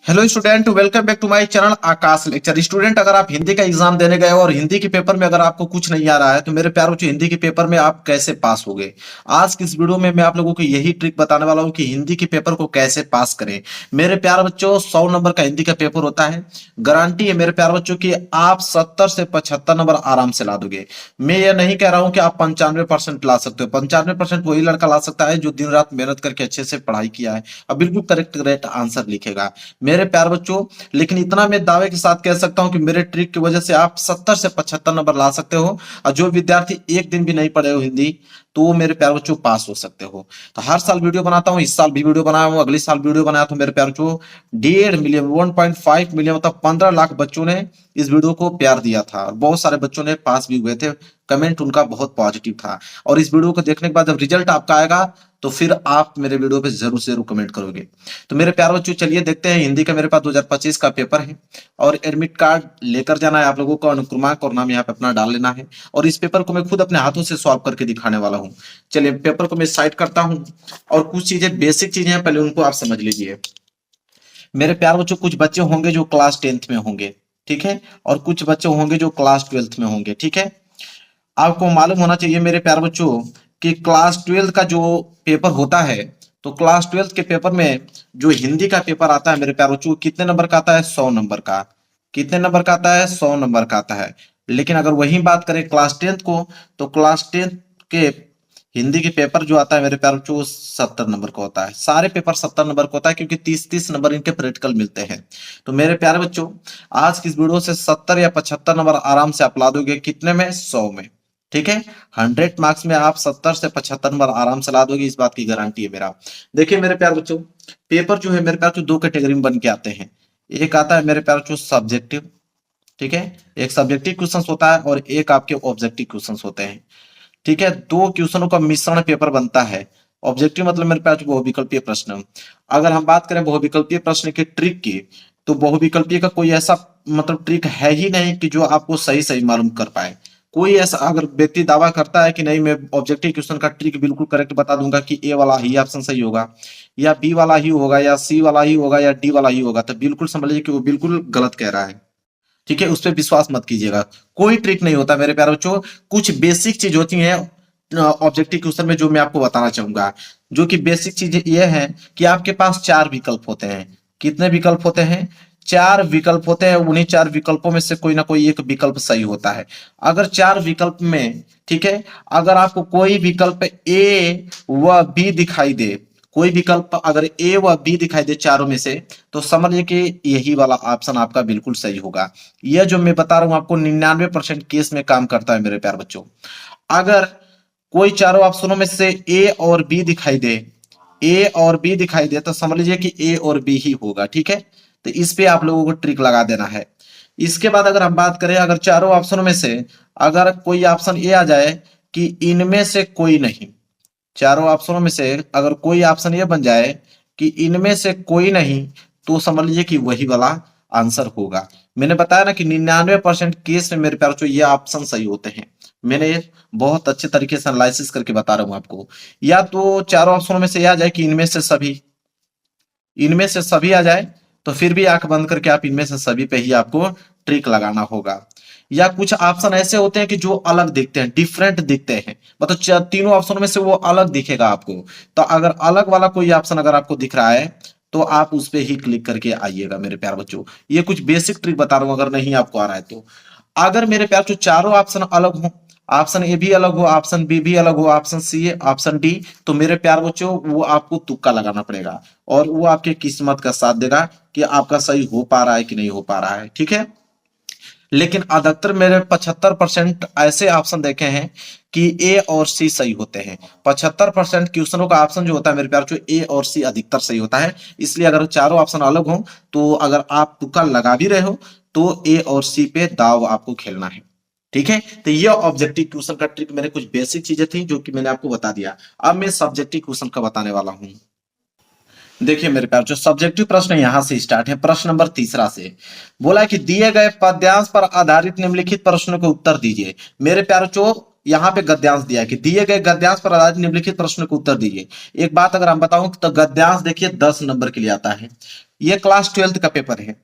Hello student, welcome back to my channel Aakash lecture. Student, अगर आप हिंदी का एग्जाम देने गए हो और हिंदी के पेपर में अगर आपको कुछ नहीं आ रहा है तो मेरे प्यारे बच्चों, हिंदी के पेपर में आप कैसे पास होगे। आज की इस वीडियो में मैं आप लोगों को यही ट्रिक बताने वाला हूं कि हिंदी के पेपर को कैसे पास करें। मेरे प्यारे बच्चों, 100 नंबर का हिंदी का पेपर होता है। गारंटी है मेरे प्यारे बच्चों की आप 70 से 75 नंबर आराम से ला दोगे। मैं ये नहीं कह रहा हूं कि आप 95% ला सकते हो। 95% वही लड़का ला सकता है जो दिन रात मेहनत करके अच्छे से पढ़ाई किया है और बिल्कुल करेक्ट आंसर लिखेगा मेरे प्यार बच्चों। लेकिन इतना मैं दावे के साथ कह सकता हूं कि मेरे ट्रिक की वजह से आप 70 से 75 नंबर ला सकते हो। और जो विद्यार्थी एक दिन भी नहीं पढ़े हो हिंदी, तो वो मेरे प्यार बच्चों पास हो सकते हो। तो हर साल वीडियो बनाता हूं, इस साल भी वीडियो बनाया हूं, अगले साल वीडियो बनाया। तो मेरे प्यार बच्चों, 1.5 मिलियन 1.5 मिलियन मतलब 15 लाख बच्चों ने इस वीडियो को प्यार दिया था और बहुत सारे बच्चों ने पास भी हुए थे। कमेंट उनका बहुत पॉजिटिव था। और इस वीडियो को देखने के बाद जब रिजल्ट आपका आएगा तो फिर आप मेरे वीडियो पे जरूर से जरूर कमेंट करोगे। तो मेरे प्यारे बच्चों, चलिए देखते हैं। हिंदी का मेरे पास 2025 का पेपर है और एडमिट कार्ड लेकर जाना है आप लोगों को। अनुक्रमांक और नाम यहाँ पे अपना डाल लेना है और इस पेपर को मैं खुद अपने हाथों से सॉल्व करके दिखाने वाला हूँ। चलिए पेपर को मैं साइड करता हूँ और कुछ चीजें बेसिक चीजें हैं, पहले उनको आप समझ लीजिए। मेरे प्यारे बच्चों, कुछ बच्चे होंगे जो क्लास 10th में होंगे, ठीक है, और कुछ बच्चे होंगे जो क्लास 12th में होंगे, ठीक है। आपको मालूम होना चाहिए मेरे प्यारे बच्चों कि क्लास 12 का जो पेपर होता है, तो क्लास 12 के पेपर में जो हिंदी का पेपर आता है मेरे प्यारे बच्चों, कितने नंबर का आता है? 100 नंबर का। कितने नंबर का आता है? 100 नंबर का आता है। लेकिन अगर वही बात करें क्लास 10th को, तो क्लास 10th के हिंदी के पेपर जो आता है मेरे प्यारे बच्चों, 70 नंबर का होता है। सारे पेपर 70 नंबर का होता है क्योंकि 30-30 नंबर इनके प्रैक्टिकल मिलते हैं। तो मेरे प्यारे बच्चों, आज की इस वीडियो से 70 या 75 नंबर आराम से आप ला दोगे। कितने में? 100 में। ठीक है, 100 मार्क्स में आप 70 से 75 नंबर आराम से ला दोगे, इस बात की गारंटी है मेरा। देखिए मेरे प्यारे बच्चों, पेपर जो है मेरे प्यारे बच्चों, दो कैटेगरी में बन के आते हैं। एक आता है मेरे प्यारे बच्चों सब्जेक्टिव, ठीक है, एक सब्जेक्टिव क्वेश्चन होता है और एक आपके ऑब्जेक्टिव क्वेश्चन होते हैं। ठीक है, दो क्वेश्चनों का मिश्रण पेपर बनता है। ऑब्जेक्टिव मतलब मेरे पास बहुविकल्पीय प्रश्न। अगर हम बात करें बहुविकल्पीय प्रश्न की ट्रिक की, तो बहुविकल्पीय का कोई ऐसा मतलब ट्रिक है ही नहीं कि जो आपको सही सही मालूम कर पाए। कोई ऐसा अगर व्यक्ति दावा करता है कि नहीं मैं ऑब्जेक्टिव क्वेश्चन का ट्रिक बिल्कुल करेक्ट बता दूंगा कि ए वाला ही ऑप्शन सही होगा या बी वाला ही होगा या सी वाला ही होगा या डी वाला ही होगा, तो बिल्कुल समझ लीजिए कि वो बिल्कुल गलत कह रहा है। ठीक है, उस पर विश्वास मत कीजिएगा। कोई ट्रिक नहीं होता मेरे प्यारे बच्चों। कुछ बेसिक चीज होती है ऑब्जेक्टिव क्वेश्चन में, जो मैं आपको बताना चाहूंगा। जो कि बेसिक चीज ये है कि आपके पास चार विकल्प होते हैं। कितने विकल्प होते हैं? चार विकल्प होते हैं। उन्हीं चार विकल्पों में से कोई ना कोई एक विकल्प सही होता है। अगर चार विकल्प में, ठीक है, अगर आपको कोई विकल्प ए व बी दिखाई दे, कोई विकल्प अगर ए व बी दिखाई दे चारों में से, तो समझ लीजिए कि यही वाला ऑप्शन आपका बिल्कुल सही होगा। यह जो मैं बता रहा हूं आपको 99% केस में काम करता है मेरे प्यारे बच्चों। अगर कोई चारों ऑप्शनों में से ए और बी दिखाई दे, ए और बी दिखाई दे, तो समझ लीजिए कि ए और बी ही होगा। ठीक है, तो इस पे आप लोगों को ट्रिक लगा देना है। इसके बाद अगर हम बात करें, अगर चारों ऑप्शनों में से अगर कोई ऑप्शन ए आ जाए कि इनमें से कोई नहीं, चारों ऑप्शनों में से अगर कोई ऑप्शन ये बन जाए कि इनमें से कोई नहीं, तो समझ लीजिए कि वही वाला आंसर होगा। मैंने बताया ना कि 99% केस में मेरे प्यारे ये ऑप्शन सही होते हैं। मैंने बहुत अच्छे तरीके से एनालिसिस करके बता रहा हूं आपको। या तो चारों ऑप्शनों में से यह आ जाए कि इनमें से सभी, इनमें से सभी आ जाए, तो फिर भी आंख बंद करके आप इनमें से सभी पे ही आपको ट्रिक लगाना होगा। या कुछ ऑप्शन ऐसे होते हैं कि जो अलग दिखते हैं, डिफरेंट दिखते हैं, मतलब तीनों ऑप्शनों में से वो अलग दिखेगा आपको। तो अगर अलग वाला कोई ऑप्शन अगर आपको दिख रहा है, तो आप उस पे ही क्लिक करके आइएगा मेरे प्यार बच्चों। ये कुछ बेसिक ट्रिक बता रहा हूं, अगर नहीं आपको आ रहा है तो। अगर मेरे प्यार बच्चों चारों ऑप्शन अलग हो, ऑप्शन ए भी अलग हो, ऑप्शन बी भी अलग हो, ऑप्शन सी, ऑप्शन डी, तो मेरे प्यार बच्चों वो आपको तुक्का लगाना पड़ेगा और वो आपके किस्मत का साथ देगा कि आपका सही हो पा रहा है कि नहीं हो पा रहा है। ठीक है, लेकिन अधिकतर मेरे 75% ऐसे ऑप्शन देखे हैं कि ए और सी सही होते हैं। 75% क्वेश्चनों का ऑप्शन जो होता है मेरे प्यार, जो ए और सी अधिकतर सही होता है। इसलिए अगर चारों ऑप्शन अलग हो, तो अगर आप तुक्का लगा भी रहे हो, तो ए और सी पे दाव आपको खेलना है। ठीक है, तो ये ऑब्जेक्टिव क्वेश्चन का ट्रिक, मेरे कुछ बेसिक चीजें थी जो कि मैंने आपको बता दिया। अब मैं सब्जेक्टिव क्वेश्चन का बताने वाला हूं। देखिए मेरे प्यार, जो सब्जेक्टिव प्रश्न यहां से स्टार्ट है, प्रश्न नंबर तीसरा से। बोला है कि दिए गए पद्यांश पर आधारित निम्नलिखित प्रश्नों के उत्तर दीजिए। मेरे प्यारो, यहाँ पे गद्यांश दिया है कि दिए गए गद्यांश पर आधारित निम्नलिखित प्रश्न को उत्तर दीजिए। एक बात अगर हम बताऊं तो गद्यांश देखिए 10 नंबर के लिए आता है। ये क्लास 12th का पेपर है।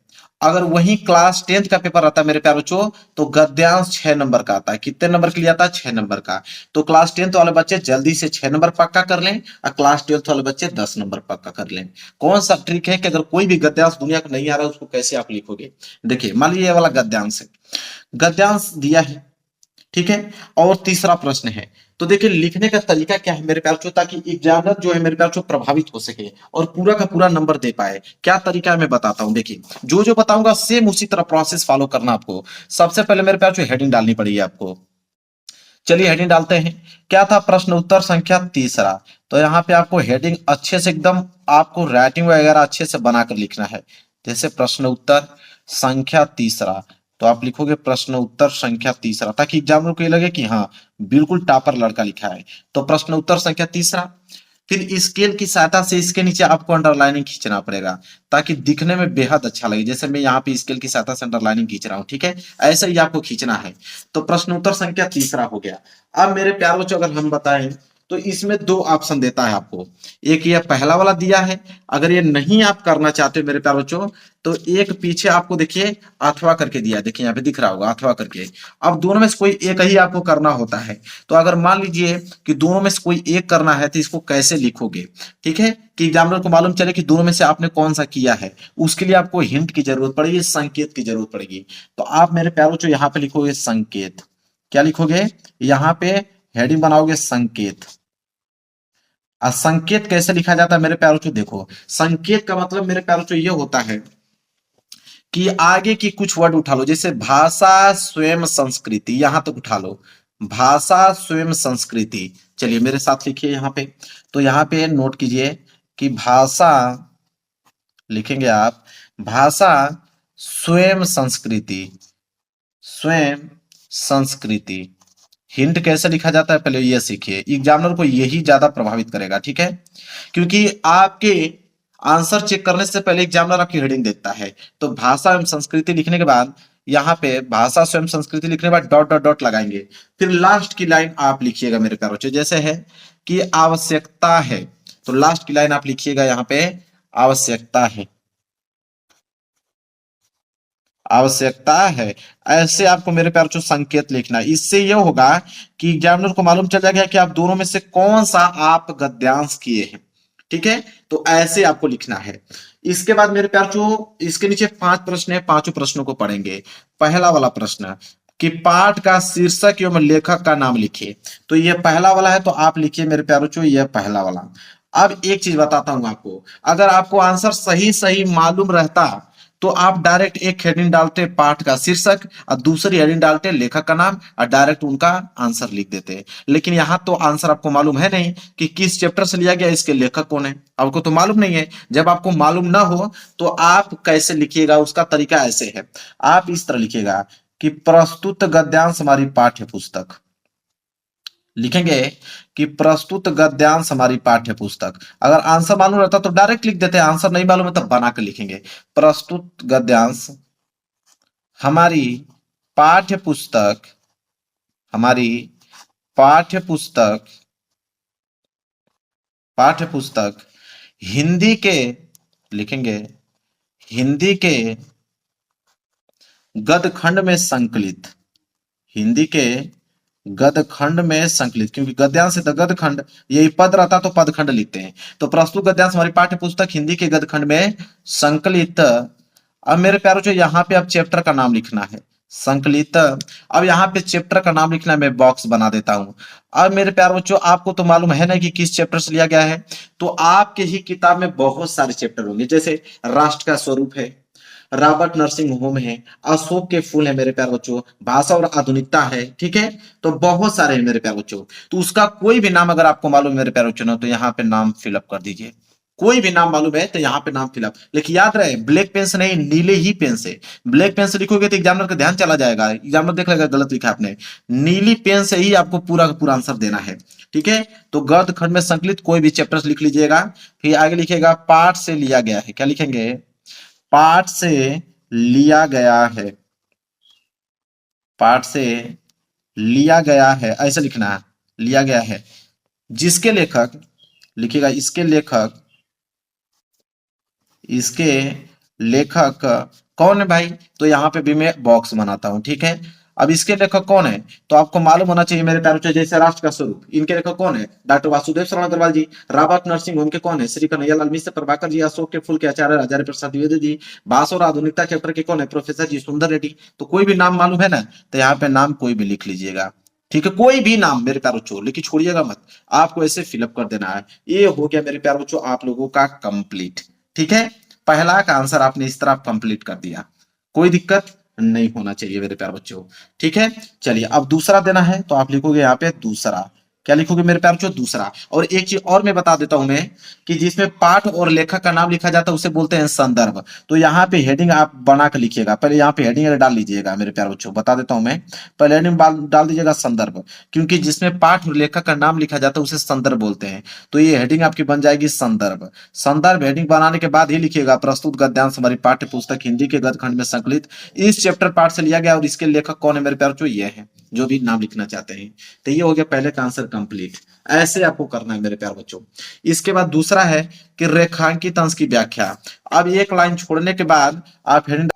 अगर वही क्लास 10th का पेपर आता है मेरे प्यारे बच्चों, तो गद्यांश 6 नंबर का आता है। कितने नंबर के लिए आता है? 6 नंबर का। तो क्लास 10th वाले बच्चे जल्दी से 6 नंबर पक्का कर लें और क्लास 12th वाले बच्चे 10 नंबर पक्का कर लें। कौन सा ट्रिक है कि अगर कोई भी गद्यांश दुनिया को नहीं आ रहा है उसको कैसे आप लिखोगे। देखिए मान लीजिए ये वाला गद्यांश है, गद्यांश दिया है, ठीक है। और तीसरा प्रश्न है, तो देखिए लिखने का तरीका क्या है मेरे प्यार बच्चों, ताकि एग्जामिनर जो है मेरे प्यार बच्चों प्रभावित हो सके और पूरा का पूरा नंबर दे पाए। क्या तरीका है मैं बताता हूं। देखिए जो जो बताऊंगा सेम उसी तरह प्रोसेस फॉलो करना आपको। सबसे पहले मेरे प्यार बच्चों हेडिंग डालनी पड़ेगी आपको। चलिए हेडिंग डालते हैं। क्या था? प्रश्न उत्तर संख्या तीसरा। तो यहाँ पे आपको हेडिंग अच्छे से एकदम आपको राइटिंग वगैरह अच्छे से बनाकर लिखना है। जैसे प्रश्न उत्तर संख्या तीसरा, तो आप लिखोगे प्रश्न उत्तर संख्या तीसरा, ताकि एग्जामिनर को ये लगे कि हाँ बिल्कुल टॉपर लड़का लिखा है। तो प्रश्न उत्तर संख्या तीसरा। फिर स्केल की सहायता से इसके नीचे आपको अंडरलाइनिंग खींचना पड़ेगा, ताकि दिखने में बेहद अच्छा लगे। जैसे मैं यहाँ पे स्केल की सहायता से अंडरलाइनिंग खींच रहा हूँ, ठीक है, ऐसे ही आपको खींचना है। तो प्रश्न उत्तर संख्या तीसरा हो गया। अब मेरे प्यारे बच्चों अगर हम बताएं तो इसमें दो ऑप्शन देता है आपको। एक ये पहला वाला दिया है, अगर ये नहीं आप करना चाहते हो मेरे प्यारे बच्चों, तो एक पीछे आपको देखिए अथवा करके दिया है। देखिए यहाँ पे दिख रहा होगा अथवा करके। अब दोनों में से कोई एक ही आपको करना होता है। तो अगर मान लीजिए कि दोनों में से कोई एक करना है तो इसको कैसे लिखोगे, ठीक है, कि एग्जामिनर को मालूम चले कि दोनों में से आपने कौन सा किया है। उसके लिए आपको हिंट की जरूरत पड़ेगी, संकेत की जरूरत पड़ेगी। तो आप मेरे प्यारे बच्चों यहाँ पे लिखोगे संकेत। क्या लिखोगे? यहाँ पे हेडिंग बनाओगे संकेत। संकेत कैसे लिखा जाता है मेरे प्यारे बच्चों? देखो संकेत का मतलब मेरे प्यारे बच्चों ये होता है कि आगे की कुछ वर्ड उठा लो। जैसे भाषा स्वयं संस्कृति, यहां तक उठा लो, भाषा स्वयं संस्कृति। चलिए मेरे साथ लिखिए यहाँ पे। तो यहाँ पे नोट कीजिए कि भाषा लिखेंगे आप, भाषा स्वयं संस्कृति, स्वयं संस्कृति। हिंट कैसे लिखा जाता है पहले ये सीखिए, एग्जामिनर को यही ज्यादा प्रभावित करेगा, ठीक है, क्योंकि आपके आंसर चेक करने से पहले एग्जामिनर आपकी हेडिंग देखता है। तो भाषा एवं संस्कृति लिखने के बाद यहाँ पे भाषा स्वयं संस्कृति लिखने के बाद डॉट डॉट डॉट लगाएंगे। फिर लास्ट की लाइन आप लिखिएगा मेरे प्यारे बच्चों, जैसे है कि आवश्यकता है, तो लास्ट की लाइन आप लिखिएगा यहाँ पे आवश्यकता है, आवश्यकता है। ऐसे आपको मेरे प्यार बच्चों संकेत लिखना है। इससे यह होगा कि एग्जामिनर को मालूम चल जाएगा कि आप दोनों में से कौन सा आप गद्यांश किए हैं, ठीक है। तो ऐसे आपको लिखना है। इसके बाद मेरे प्यार बच्चों इसके नीचे 5 प्रश्न है, पांचों प्रश्नों को पढ़ेंगे। पहला वाला प्रश्न कि पाठ का शीर्षक एवं लेखक का नाम लिखिए। तो ये पहला वाला है, तो आप लिखिए मेरे प्यार बच्चों ये पहला वाला। अब एक चीज बताता हूं आपको, अगर आपको आंसर सही सही मालूम रहता तो आप डायरेक्ट एक हेडिंग डालते पाठ का शीर्षक और दूसरी हेडिंग डालते लेखक का नाम और डायरेक्ट उनका आंसर लिख देते। लेकिन यहाँ तो आंसर आपको मालूम है नहीं कि किस चैप्टर से लिया गया, इसके लेखक कौन है, आपको तो मालूम नहीं है। जब आपको मालूम ना हो तो आप कैसे लिखिएगा, उसका तरीका ऐसे है, आप इस तरह लिखिएगा कि प्रस्तुत गद्यांश हमारी पाठ्य पुस्तक। लिखेंगे कि प्रस्तुत गद्यांश हमारी पाठ्य पुस्तक। अगर आंसर मालूम रहता तो डायरेक्ट लिख देते, आंसर नहीं मालूम है तब बना कर लिखेंगे। प्रस्तुत गद्यांश हमारी पाठ्य पुस्तक, हमारी पाठ्य पुस्तक, पाठ्य पुस्तक हिंदी के, लिखेंगे हिंदी के गद्यखंड में संकलित, हिंदी के गद्यखंड में संकलित, क्योंकि गद्यांश है तो गद्यखंड, यही पद रहता तो पदखंड लिखते हैं। तो प्रस्तुत गद्यांश हमारी पाठ्य पुस्तक हिंदी के गद्यखंड में संकलित। अब मेरे प्यारों जो यहाँ पे अब चैप्टर का नाम लिखना है संकलित। अब यहाँ पे चैप्टर का नाम लिखना है, मैं बॉक्स बना देता हूं। अब मेरे प्यारे बच्चों आपको तो मालूम है ना कि किस चैप्टर से लिया गया है। तो आपके ही किताब में बहुत सारे चैप्टर होंगे, जैसे राष्ट्र का स्वरूप है, रॉबर्ट नर्सिंग होम है, अशोक के फूल है मेरे प्यारे बच्चों, भाषा और आधुनिकता है, ठीक है। तो बहुत सारे हैं मेरे प्यारे बच्चों। तो उसका कोई भी नाम अगर आपको मालूम है मेरे प्यारे बच्चों ना, तो यहाँ पे नाम फिलअप कर दीजिए। कोई भी नाम मालूम है तो यहाँ पे नाम फिलअप, लेकिन याद रहे ब्लैक पेन से नहीं, नीले ही पेन से। ब्लैक पेन से लिखोगे तो एग्जामिनर का ध्यान चला जाएगा, एग्जामिनर देख लेगा गलत लिखा आपने। नीली पेन से ही आपको पूरा का पूरा आंसर देना है, ठीक है। तो गद्य खंड में संकलित कोई भी चैप्टर लिख लीजिएगा। फिर आगे लिखिएगा पाठ से लिया गया है। क्या लिखेंगे? पाठ से लिया गया है, पाठ से लिया गया है, ऐसे लिखना है, लिया गया है, जिसके लेखक, लिखिएगा इसके लेखक, इसके लेखक कौन है भाई, तो यहाँ पे भी मैं बॉक्स बनाता हूं, ठीक है। अब इसके लेखक कौन है, तो आपको मालूम होना चाहिए मेरे प्यारे बच्चों, जैसे राष्ट्र का स्वरूप, इनके लेखक कौन है, डॉक्टर वासुदेव शरण अग्रवाल जी। राबर्ट नरसिंह होम के कौन है, श्री कन्हैयालाल मिश्र, प्रभाकर जी, अशोक के फूल के आचार्य राजेंद्र प्रसाद द्विवेदी जी, भाषा और आधुनिकता चैप्टर के कौन है, प्रोफेसर जी सुंदर रेड्डी। तो कोई भी नाम मालूम है ना, तो यहाँ पे नाम कोई भी लिख लीजिएगा, ठीक है, कोई भी नाम मेरे प्यारे बच्चों, लेकिन छोड़िएगा मत, आपको ऐसे फिलअप कर देना है। ये हो गया मेरे प्यारे बच्चों आप लोगों का कंप्लीट, ठीक है। पहला का आंसर आपने इस तरह कंप्लीट कर दिया, कोई दिक्कत नहीं होना चाहिए मेरे प्यारे बच्चों, ठीक है। चलिए अब दूसरा देना है, तो आप लिखोगे यहाँ पे दूसरा, क्या लिखोगे मेरे प्यारे बच्चों, दूसरा। और एक चीज और मैं बता देता हूं मैं, कि जिसमें पाठ और लेखक का नाम लिखा जाता है उसे बोलते हैं संदर्भ। तो यहाँ पे हेडिंग आप बना कर लिखिएगा, पहले यहाँ पे हेडिंग डाल लीजिएगा मेरे प्यारे बच्चों, बता देता हूं मैं, पहले हेडिंग डाल दीजिएगा संदर्भ, क्योंकि जिसमें पाठ और लेखक का नाम लिखा जाता है उसे संदर्भ बोलते हैं। तो ये हेडिंग आपकी बन जाएगी संदर्भ। संदर्भ हेडिंग बनाने के बाद ही लिखिएगा, प्रस्तुत गद्यांश हमारी पाठ्य पुस्तक हिंदी के गद्य खंड में संकलित इस चैप्टर पाठ से लिया गया और इसके लेखक कौन है मेरे प्यारे बच्चों, ये है, जो भी नाम लिखना चाहते हैं। तो ये हो गया पहले का आंसर कंप्लीट, ऐसे आपको करना है मेरे प्यारे बच्चों। इसके बाद दूसरा है कि रेखांकित अंश की व्याख्या। अब एक लाइन छोड़ने के बाद आप हेडिंग,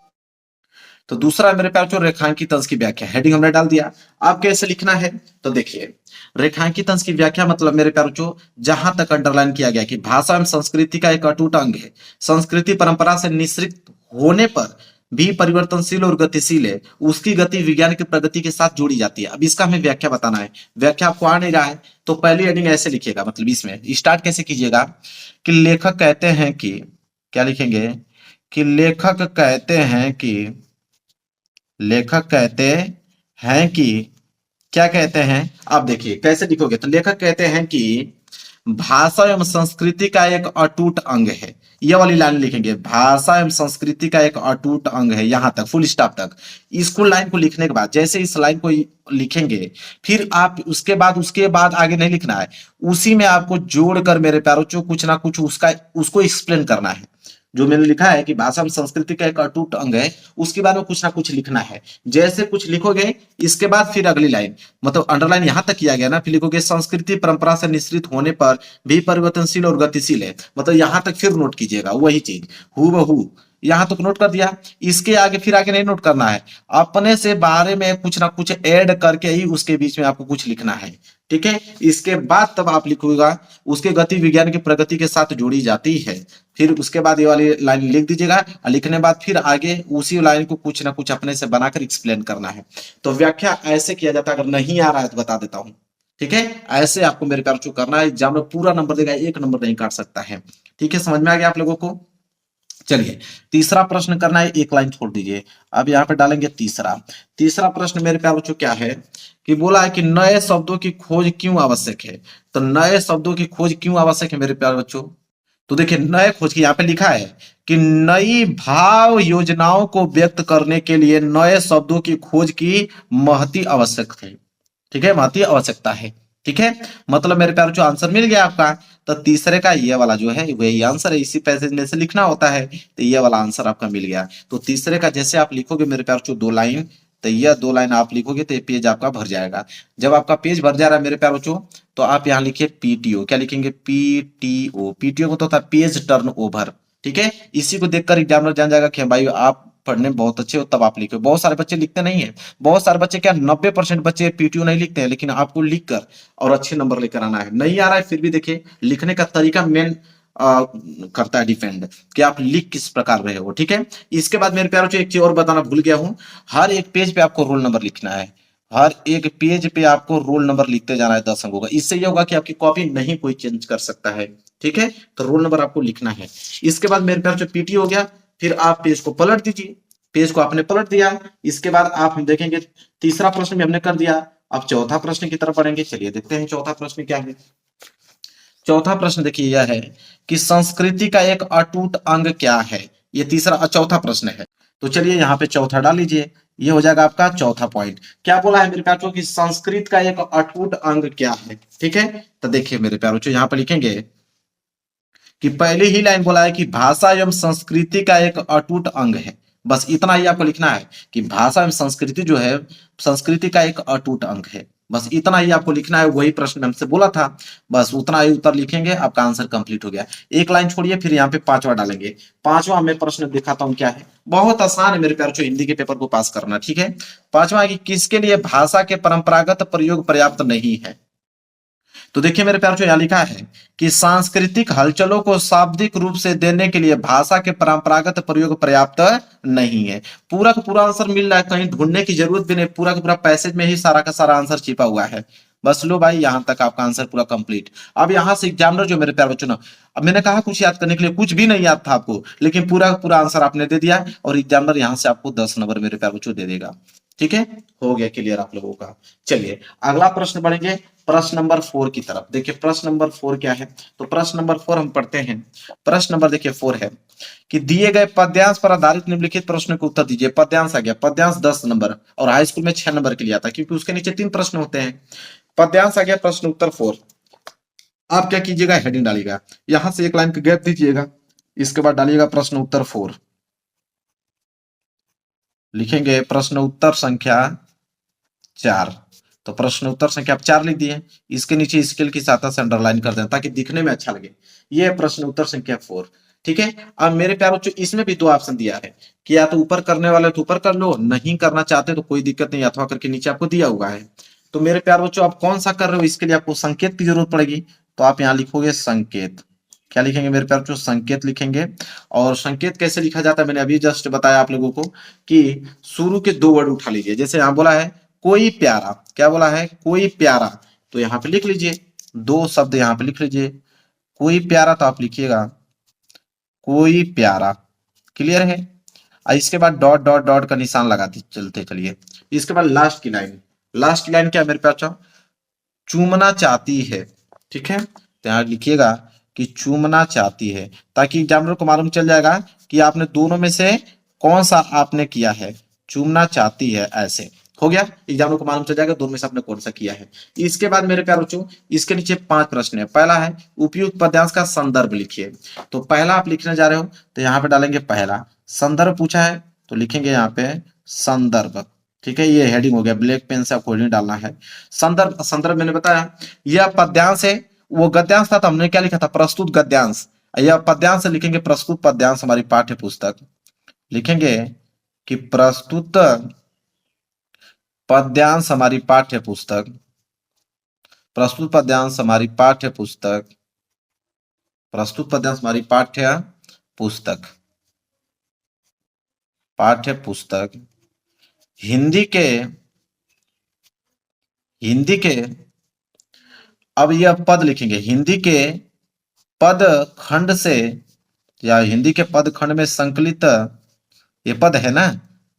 तो दूसरा मेरे प्यारे बच्चों रेखांकित अंश की व्याख्या, हेडिंग हमने डाल दिया। आप कैसे लिखना है, तो देखिए, रेखांकित अंश की व्याख्या मतलब मेरे प्यारे बच्चों, जहां तक अंडरलाइन किया गया कि भाषा एवं संस्कृति का एक अटूट अंग है, संस्कृति परंपरा से निश्रित होने पर भी परिवर्तनशील और गतिशील है, उसकी गति विज्ञान की प्रगति के साथ जोड़ी जाती है। अब इसका हमें व्याख्या बताना है, व्याख्या आपको आ नहीं रहा है, तो पहली हेडिंग ऐसे लिखिएगा, मतलब इसमें स्टार्ट कैसे कीजिएगा, कि लेखक कहते हैं कि, क्या लिखेंगे, कि लेखक कहते हैं कि, लेखक कहते हैं कि, क्या कहते हैं, आप देखिए कैसे लिखोगे, तो लेखक कहते हैं कि भाषा एवं संस्कृति का एक अटूट अंग है, ये वाली लाइन लिखेंगे, भाषा एवं संस्कृति का एक अटूट अंग है, यहां तक फुल स्टॉप तक। इसको लाइन को लिखने के बाद, जैसे इस लाइन को लिखेंगे, फिर आप उसके बाद आगे नहीं लिखना है, उसी में आपको जोड़कर मेरे प्यारों को कुछ ना कुछ उसका उसको एक्सप्लेन करना है। जो मैंने लिखा है कि भाषा में संस्कृति का एक अटूट अंग है, उसके बाद में कुछ ना कुछ लिखना है। जैसे कुछ लिखोगे, इसके बाद फिर अगली लाइन, मतलब अंडरलाइन यहां तक किया गया ना, फिर लिखोगे संस्कृति परंपरा से निश्रित होने पर भी परिवर्तनशील और गतिशील है, मतलब यहां तक फिर नोट कीजिएगा वही चीज हु बहू, यहां तक नोट कर दिया। इसके आगे फिर आगे नहीं नोट करना है, अपने से बारे में कुछ ना कुछ ऐड करके ही उसके बीच में आपको कुछ लिखना है, ठीक है। इसके बाद तब आप लिखोगा, उसके गति विज्ञान की प्रगति के साथ जोड़ी जाती है, फिर उसके बाद ये वाली लाइन लिख दीजिएगा, और लिखने बाद फिर आगे उसी लाइन को कुछ ना कुछ अपने से बनाकर एक्सप्लेन करना है। तो व्याख्या ऐसे किया जाता है, अगर नहीं आ रहा है तो बता देता हूं, ठीक है। ऐसे आपको मेरे प्यार चूक करना है, एग्जाम में पूरा नंबर देगा, एक नंबर नहीं काट सकता है, ठीक है। समझ में आ गया आप लोगों को। चलिए तीसरा प्रश्न करना है, एक लाइन छोड़ दीजिए, अब यहाँ पे डालेंगे तीसरा। तीसरा प्रश्न मेरे प्यार बच्चों क्या है, कि बोला है कि नए शब्दों की खोज क्यों आवश्यक है। तो नए शब्दों की खोज क्यों आवश्यक है मेरे प्यार बच्चों, तो देखिए नए खोज की यहाँ पे लिखा है कि नई भाव योजनाओं को व्यक्त करने के लिए नए शब्दों की खोज की महती आवश्यक है, ठीक है, महती आवश्यकता है, ठीक है। मतलब मेरे प्यार बच्चों आंसर मिल गया आपका। तो तीसरे का ये वाला जो है वही आंसर है, इसी पैसेज में से लिखना होता है, तो ये वाला आंसर आपका मिल गया। तो तीसरे का जैसे आप लिखोगे मेरे प्यार बच्चों दो लाइन, तो यह दो लाइन आप लिखोगे तो ये पेज आपका भर जाएगा। जब आपका पेज भर जा रहा है मेरे प्यार बच्चों, तो आप यहाँ लिखिए पीटीओ, क्या लिखेंगे, पीटीओ, पीटीओ को तो होता है पेज टर्न ओवर, ठीक है। इसी को देखकर एग्जामिनर जान जाएगा कि भाई आप पढ़ने में बहुत अच्छे हो, तब आप लिखो। बहुत सारे बच्चे लिखते नहीं है, बहुत सारे बच्चे क्या 90% बच्चे पीटीओ नहीं लिखते हैं, लेकिन आपको लिखकर और अच्छे नंबर लेकर आना है। नहीं आ रहा है फिर भी देखिए, लिखने का तरीका मेन करता है डिपेंड, कि आप लिख किस प्रकार रहे हो, ठीक है। इसके बाद मेरे प्यारों एक चीज और बताना भूल गया हूं, हर एक पेज पे आपको रोल नंबर लिखना है, हर एक पेज पे आपको रोल नंबर लिखते जाना है 10 अंकों का। इससे यह होगा कि आपकी कॉपी नहीं कोई चेंज कर सकता है, ठीक है। तो रोल नंबर आपको लिखना है। इसके बाद मेरे प्यार पीटी हो गया, फिर आप पेज को पलट दीजिए, पेज को आपने पलट दिया। इसके बाद आप देखेंगे तीसरा प्रश्न भी हमने कर दिया, अब चौथा प्रश्न की तरफ बढ़ेंगे। चलिए देखते हैं चौथा प्रश्न क्या है। चौथा प्रश्न देखिए यह है कि संस्कृति का एक अटूट अंग क्या है, ये तीसरा चौथा प्रश्न है। तो चलिए यहाँ पे चौथा डाल लीजिए, ये हो जाएगा आपका चौथा पॉइंट। क्या बोला है मेरे प्यारों कि संस्कृत का एक अटूट अंग क्या है, ठीक है। तो देखिए मेरे प्यारों यहाँ पे लिखेंगे कि पहली ही लाइन बोला है कि भाषा एवं संस्कृति का एक अटूट अंग है, बस इतना ही आपको लिखना है कि भाषा एवं संस्कृति जो है, संस्कृति का एक अटूट अंग है। बस इतना ही आपको लिखना है, वही प्रश्न हमसे बोला था, बस उतना ही उत्तर लिखेंगे, आपका आंसर कंप्लीट हो गया। एक लाइन छोड़िए, फिर यहाँ पे पांचवा डालेंगे। पांचवा मैं प्रश्न दिखाता हूँ क्या है, बहुत आसान है मेरे प्यारे बच्चों, हिंदी के पेपर को पास करना, ठीक है। पांचवा है कि किसके लिए भाषा के परंपरागत प्रयोग पर्याप्त नहीं है। तो देखिए मेरे प्यारे बच्चों, यहाँ लिखा है कि सांस्कृतिक हलचलों को शाब्दिक रूप से देने के लिए भाषा के परंपरागत प्रयोग पर्याप्त नहीं है। पूरा का पूरा आंसर मिल रहा है, कहीं ढूंढने की जरूरत भी नहीं, पूरा का पूरा पैसेज में ही सारा का सारा आंसर छिपा हुआ है। बस लो भाई, यहां तक आपका आंसर पूरा कंप्लीट। अब यहां से एग्जामिनर जो मेरे प्यारे बच्चों ना, अब मैंने कहा कुछ याद करने के लिए, कुछ भी नहीं याद था आपको, लेकिन पूरा का पूरा आंसर आपने दे दिया, और एग्जामिनर यहां से आपको 10 नंबर मेरे प्यारे बच्चों दे देगा। ठीक है, हो गया क्लियर आप लोगों का। चलिए अगला प्रश्न बढ़ेंगे, प्रश्न नंबर 4 की तरफ। देखिए प्रश्न नंबर 4 क्या है, तो प्रश्न नंबर 4 हम पढ़ते हैं। प्रश्न नंबर देखिए 4 है कि दिए गए पद्यांश पर आधारित निम्नलिखित प्रश्न को उत्तर दीजिए। पद्यांश आ गया, पद्यांश 10 नंबर, और हाई स्कूल में 6 नंबर के लिए आता है, क्योंकि उसके नीचे 3 प्रश्न होते हैं। पद्यांश आ गया, प्रश्न उत्तर 4। आप क्या कीजिएगा, हेडिंग डालिएगा, यहां से एक लाइन का गैप दीजिएगा, इसके बाद डालिएगा प्रश्न उत्तर 4, लिखेंगे प्रश्न उत्तर संख्या 4। तो प्रश्न उत्तर संख्या आप 4 लिख दिए, इसके नीचे स्केल की सहायता से अंडरलाइन कर दें ताकि दिखने में अच्छा लगे। ये है प्रश्न उत्तर संख्या 4। ठीक है, अब मेरे प्यारे बच्चों इसमें भी 2 ऑप्शन दिया है कि या तो ऊपर करने वाले तो ऊपर कर लो, नहीं करना चाहते तो कोई दिक्कत नहीं, अथवा करके नीचे आपको दिया हुआ है। तो मेरे प्यारे बच्चों आप कौन सा कर रहे हो, इसके लिए आपको संकेत की जरूरत पड़ेगी, तो आप यहाँ लिखोगे संकेत। क्या लिखेंगे मेरे प्यारे बच्चों, संकेत लिखेंगे। और संकेत कैसे लिखा जाता है मैंने अभी जस्ट बताया आप लोगों को, कि शुरू के 2 वर्ड उठा लीजिए। जैसे यहाँ बोला है कोई प्यारा, क्या बोला है, कोई प्यारा, तो यहाँ पे लिख लीजिए 2 शब्द, यहाँ पे लिख लीजिए कोई प्यारा, तो आप लिखिएगा कोई प्यारा। क्लियर है, और इसके बाद डॉट डॉट डॉट का निशान लगाते चलते चलिए। इसके बाद लास्ट की लाइन, लास्ट की लाइन क्या है मेरे प्यारे, चूमना चाहती है। ठीक है, तो यहाँ लिखिएगा कि चूमना चाहती है, ताकि एग्जामिनर को मालूम चल जाएगा कि आपने दोनों में से कौन सा आपने किया है, चूमना चाहती है, ऐसे हो गया, एग्जामिनर को मालूम चल जाएगा दोनों में से आपने कौन सा किया है। इसके बाद मेरे प्यारे बच्चों इसके नीचे 5 प्रश्न है। पहला है उपयुक्त पद्यांश का संदर्भ लिखिए। तो पहला आप लिखने जा रहे हो, तो यहाँ पे डालेंगे पहला, संदर्भ पूछा है तो लिखेंगे यहाँ पे संदर्भ। ठीक है, ये हेडिंग हो गया, ब्लैक पेन से आपको हेडिंग डालना है। संदर्भ, संदर्भ मैंने बताया यह पद्यांश है, वो गद्यांश था तो हमने क्या लिखा था, प्रस्तुत गद्यांश। यह पद्यांश से लिखेंगे प्रस्तुत पद्यांश, हमारी पाठ्य पुस्तक लिखेंगे कि प्रस्तुत पद्यांश हमारी पाठ्य पुस्तक, प्रस्तुत पद्यांश हमारी पाठ्य पुस्तक, प्रस्तुत पद्यांश हमारी पाठ्य पुस्तक, पाठ्य पुस्तक। हिंदी के, हिंदी के, अब यह पद लिखेंगे, हिंदी के पद खंड से, या हिंदी के पद खंड में संकलित, ये पद है ना,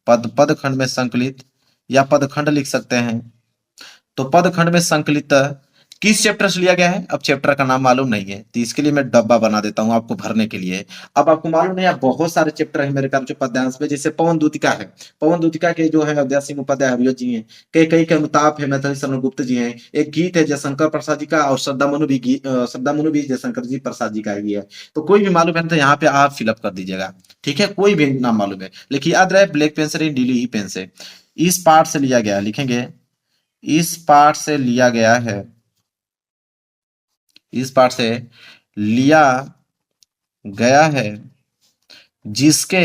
पद पद खंड में संकलित, या पद खंड लिख सकते हैं। तो पद खंड में संकलित किस चैप्टर से लिया गया है, अब चैप्टर का नाम मालूम नहीं है, तो इसके लिए मैं डब्बा बना देता हूं आपको भरने के लिए। अब आपको मालूम नहीं है, बहुत सारे चैप्टर है मेरे ख्याल से पद्यांश में, जैसे पवन दूतिका है, पवन दूतिका के जो है अवधेश सिंह उपाध्याय हरिवंश जी हैं, कई कई के अमिताभ है, मैथिली शरण गुप्त जी हैं, एक गीत है जयशंकर प्रसाद जी का, और श्रद्धा मनु भी जयशंकर जी प्रसाद जी का ही है। तो कोई भी मालूम है तो यहाँ पे आप फिलअप कर दीजिएगा। ठीक है, कोई भी नाम मालूम है, लेकिन याद रहे ब्लैक पेन से, नीली ही पेन से। इस पार्ट से लिया गया, लिखेंगे इस पार्ट से लिया गया है, इस पार्ट से लिया गया है, जिसके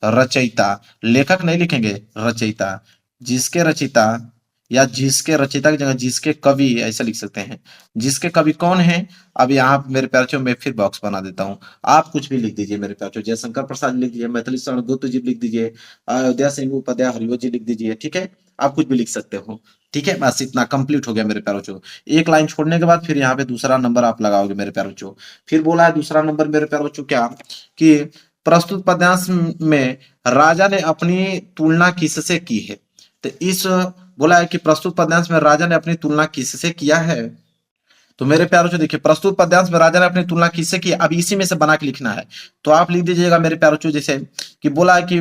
रचयिता, लेखक नहीं लिखेंगे, रचयिता, जिसके रचयिता, या जिसके रचयिता की जगह जिसके कवि ऐसा लिख सकते हैं। जिसके कवि कौन है, अब यहाँ मेरे प्यारे मैं फिर बॉक्स बना देता हूँ, आप कुछ भी लिख दीजिए मेरे प्यारे, जयशंकर प्रसाद लिख दीजिए, मैथिली शरण गुप्त जी लिख दीजिए, अयोध्या सिंह उपाध्याय हरिवंश जी लिख दीजिए। ठीक है, आप कुछ भी लिख सकते हो। ठीक है, बस इतना कंप्लीट हो गया मेरे प्यारे बच्चों। एक लाइन छोड़ने के बाद फिर यहाँ पे दूसरा नंबर आप लगाओगे मेरे प्यारे बच्चों। फिर बोला है दूसरा नंबर मेरे प्यारे बच्चों क्या, कि प्रस्तुत पद्यांश में राजा ने अपनी तुलना किससे की है। तो इस बोला है कि प्रस्तुत पद्यांश में राजा ने अपनी तुलना किससे किया है। तो मेरे प्यारों से देखिए, प्रस्तुत पद्यांश में राजा ने अपनी तुलना किससे की, अब इसी में से बना के लिखना है। तो आप लिख दीजिएगा मेरे प्यारों, जैसे कि बोला है कि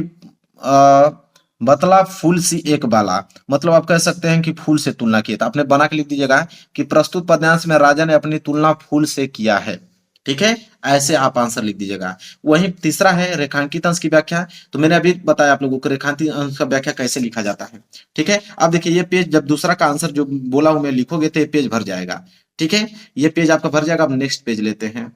बतला फूल सी एक बाला, मतलब आप कह सकते हैं कि फूल से तुलना की है, तो आपने बना के लिख दीजिएगा कि प्रस्तुत पद्यांश में राजा ने अपनी तुलना फूल से किया है। ठीक है, ऐसे आप आंसर लिख दीजिएगा। वहीं तीसरा है रेखांकित अंश की व्याख्या। तो मैंने अभी बताया आप लोगों को रेखांकित अंश का व्याख्या कैसे लिखा जाता है। ठीक है, अब देखिए ये पेज जब दूसरा का आंसर जो बोला हूं मैं लिखोगे तो ये पेज भर जाएगा। ठीक है, ये पेज आपका भर जाएगा। अब नेक्स्ट पेज लेते हैं।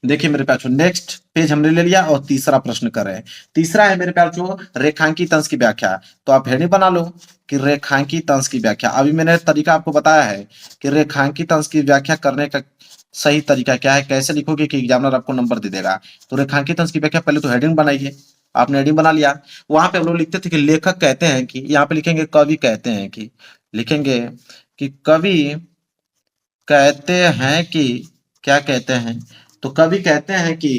देखिए मेरे प्यार, नेक्स्ट पेज हमने ले लिया और तीसरा प्रश्न कर रहे हैं। तीसरा है मेरे प्यार रेखांकित अंश की व्याख्या। तो आप हेडिंग बना लो कि रेखांकित अंश की व्याख्या। अभी मैंने तरीका आपको बताया है कि रेखांकित अंश की व्याख्या करने का सही तरीका क्या है, कैसे लिखोगे कि एग्जामिनर आपको नंबर दे देगा। तो रेखांकित अंश की व्याख्या पहले तो हेडिंग बनाइए। आपने हेडिंग बना लिया। वहां पे हम लोग लिखते थे कि लेखक कहते हैं कि, यहाँ पे लिखेंगे कवि कहते हैं कि, लिखेंगे कि कवि कहते हैं कि, क्या कहते हैं, तो कवि कहते हैं कि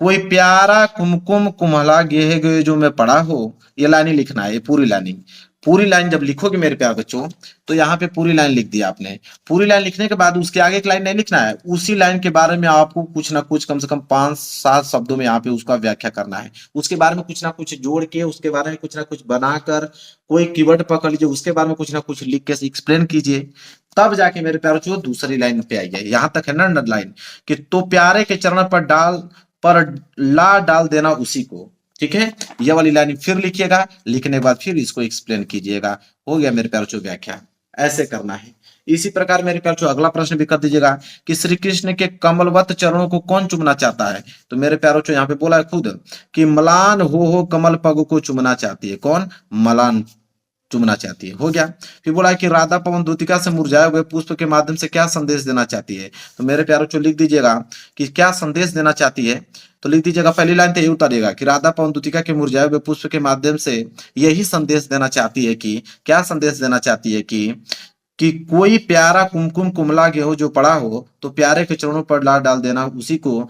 कोई प्यारा कुमकुम कुम्हला गेहे गए जो मैं पढ़ा हो। ये लाइन ही लिखना है, ये पूरी लाइन। पूरी लाइन जब लिखोगे मेरे प्यारे बच्चों, तो यहाँ पे पूरी लाइन लिख दी आपने। पूरी लाइन लिखने के बाद उसके आगे एक लाइन नहीं लिखना है, उसी लाइन के बारे में आपको कुछ ना कुछ कम से कम 5-7 शब्दों में यहाँ पे उसका व्याख्या करना है। उसके बारे में कुछ ना कुछ जोड़ के, उसके बारे में कुछ ना कुछ बनाकर, कोई कीवर्ड पकड़ लीजिए, उसके बारे में कुछ ना कुछ लिख के एक्सप्लेन कीजिए। तब जाके मेरे प्यारे बच्चों दूसरी लाइन पे आइए। यहाँ तक है ना लाइन कि तो प्यारे के चरण पर ला डाल देना उसी को। ठीक है, ये वाली लाइन फिर लिखिएगा, लिखने के बाद फिर इसको एक्सप्लेन कीजिएगा। हो गया मेरे प्यारे बच्चों व्याख्या। ऐसे करना है। इसी प्रकार मेरे प्यारे बच्चों अगला प्रश्न भी कर दीजिएगा कि श्री कृष्ण के कमलवत चरणों को कौन चुमना चाहता है। तो मेरे प्यारे बच्चों यहाँ पे बोला है खुद कि मलान हो कमल पग को चुमना चाहती है। कौन? मलान चुमना चाहती है। हो गया। फिर बोला है कि राधा पवन दूतिका से मुरझाए हुए पुष्प के माध्यम से क्या संदेश देना चाहती है। तो मेरे प्यारों को लिख दीजिएगा कि क्या संदेश देना चाहती है। तो लिख दीजिएगा, पहली लाइन तो यही उतारिएगा कि राधा पवन दूतिका के मुरझाए हुए पुष्प के माध्यम से यही संदेश देना चाहती है कि, क्या संदेश देना चाहती है कि कोई प्यारा कुमकुम कुमला गेहूं जो पड़ा हो तो प्यारे के चरणों पर ला डाल देना उसी को।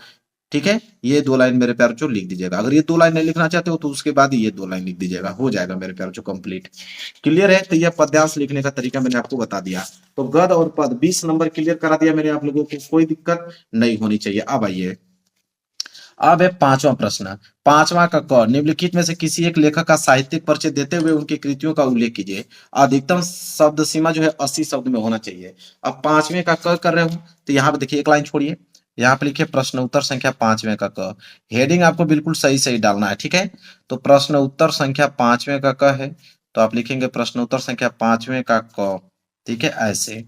ठीक है, ये 2 लाइन मेरे प्यारे बच्चों लिख दीजिएगा। अगर ये 2 लाइन नहीं लिखना चाहते हो तो उसके बाद ये 2 लाइन लिख दीजिएगा। हो जाएगा मेरे प्यारे बच्चों कंप्लीट। क्लियर है? तो ये पद्यांश लिखने का तरीका मैंने आपको बता दिया। तो गद और पद 20 नंबर क्लियर करा दिया मैंने आप लोगों को, कोई दिक्कत नहीं होनी चाहिए। अब आइए, अब है 5वां प्रश्न। 5वां का क, निम्नलिखित में से किसी एक लेखक का साहित्यिक परिचय देते हुए उनकी कृतियों का उल्लेख कीजिए। अधिकतम शब्द सीमा जो है 80 शब्द में होना चाहिए। अब 5वें का क कर रहे हो तो यहाँ पे देखिए, एक लाइन छोड़िए, यहाँ पे लिखिए प्रश्न उत्तर संख्या 5वें का क। हेडिंग आपको बिल्कुल सही सही डालना है। ठीक है, तो प्रश्न उत्तर संख्या 5वें का क है, तो आप लिखेंगे प्रश्न उत्तर संख्या 5वें का क। ठीक है, ऐसे।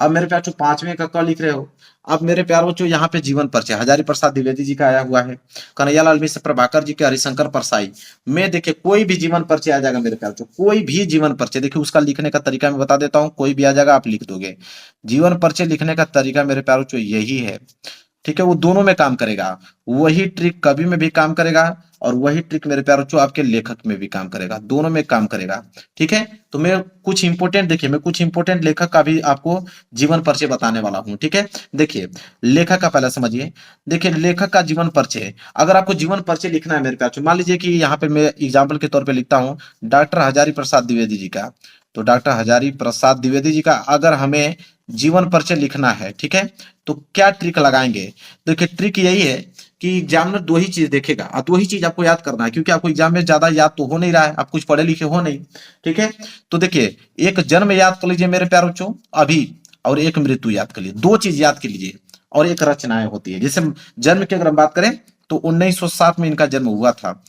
अब मेरे प्यार 5वें का क लिख रहे हो। अब मेरे प्यार बच्चों यहाँ पे जीवन परिचय हजारी प्रसाद द्विवेदी जी का आया हुआ है, कन्हैयालाल मिश्र प्रभाकर जी के, हरिशंकर परसाई में देखिए कोई भी जीवन परिचय आ जाएगा मेरे प्यार बच्चों, कोई भी जीवन परिचय। देखिए उसका लिखने का तरीका मैं बता देता हूँ, कोई भी आ जाएगा आप लिख दोगे। जीवन परिचय लिखने का तरीका मेरे प्यार बच्चों यही है। ठीक है, वो दोनों में काम करेगा। वही ट्रिक कवि में भी काम करेगा और वही ट्रिक मेरे प्यारे बच्चों आपके लेखक में भी काम करेगा, दोनों में काम करेगा। ठीक है, तो मैं कुछ इंपोर्टेंट, देखिए मैं कुछ इंपोर्टेंट लेखक का भी आपको जीवन परिचय बताने वाला हूं। ठीक है, देखिए लेखक का पहले समझिए। देखिए लेखक का जीवन परिचय, अगर आपको जीवन परिचय लिखना है मेरे प्यारे, मान लीजिए कि यहाँ पे मैं एग्जाम्पल के तौर पर लिखता हूँ डॉक्टर हजारी प्रसाद द्विवेदी जी का। तो डॉक्टर हजारी प्रसाद द्विवेदी जी का अगर हमें जीवन परिचय लिखना है, ठीक है, तो क्या ट्रिक लगाएंगे। देखिए ट्रिक यही है कि एग्जामिनर 2 ही चीज देखेगा और 2 ही चीज आपको याद करना है, क्योंकि आपको एग्जाम में ज्यादा याद तो हो नहीं रहा है, आप कुछ पढ़े लिखे हो नहीं। ठीक है, तो देखिए एक जन्म याद कर लीजिए मेरे प्यारे बच्चों अभी, और एक मृत्यु याद कर लीजिए, 2 चीज याद कर लीजिए। और एक रचनाएं होती है, जैसे जन्म की अगर हम बात करें तो 1907 में इनका जन्म हुआ था,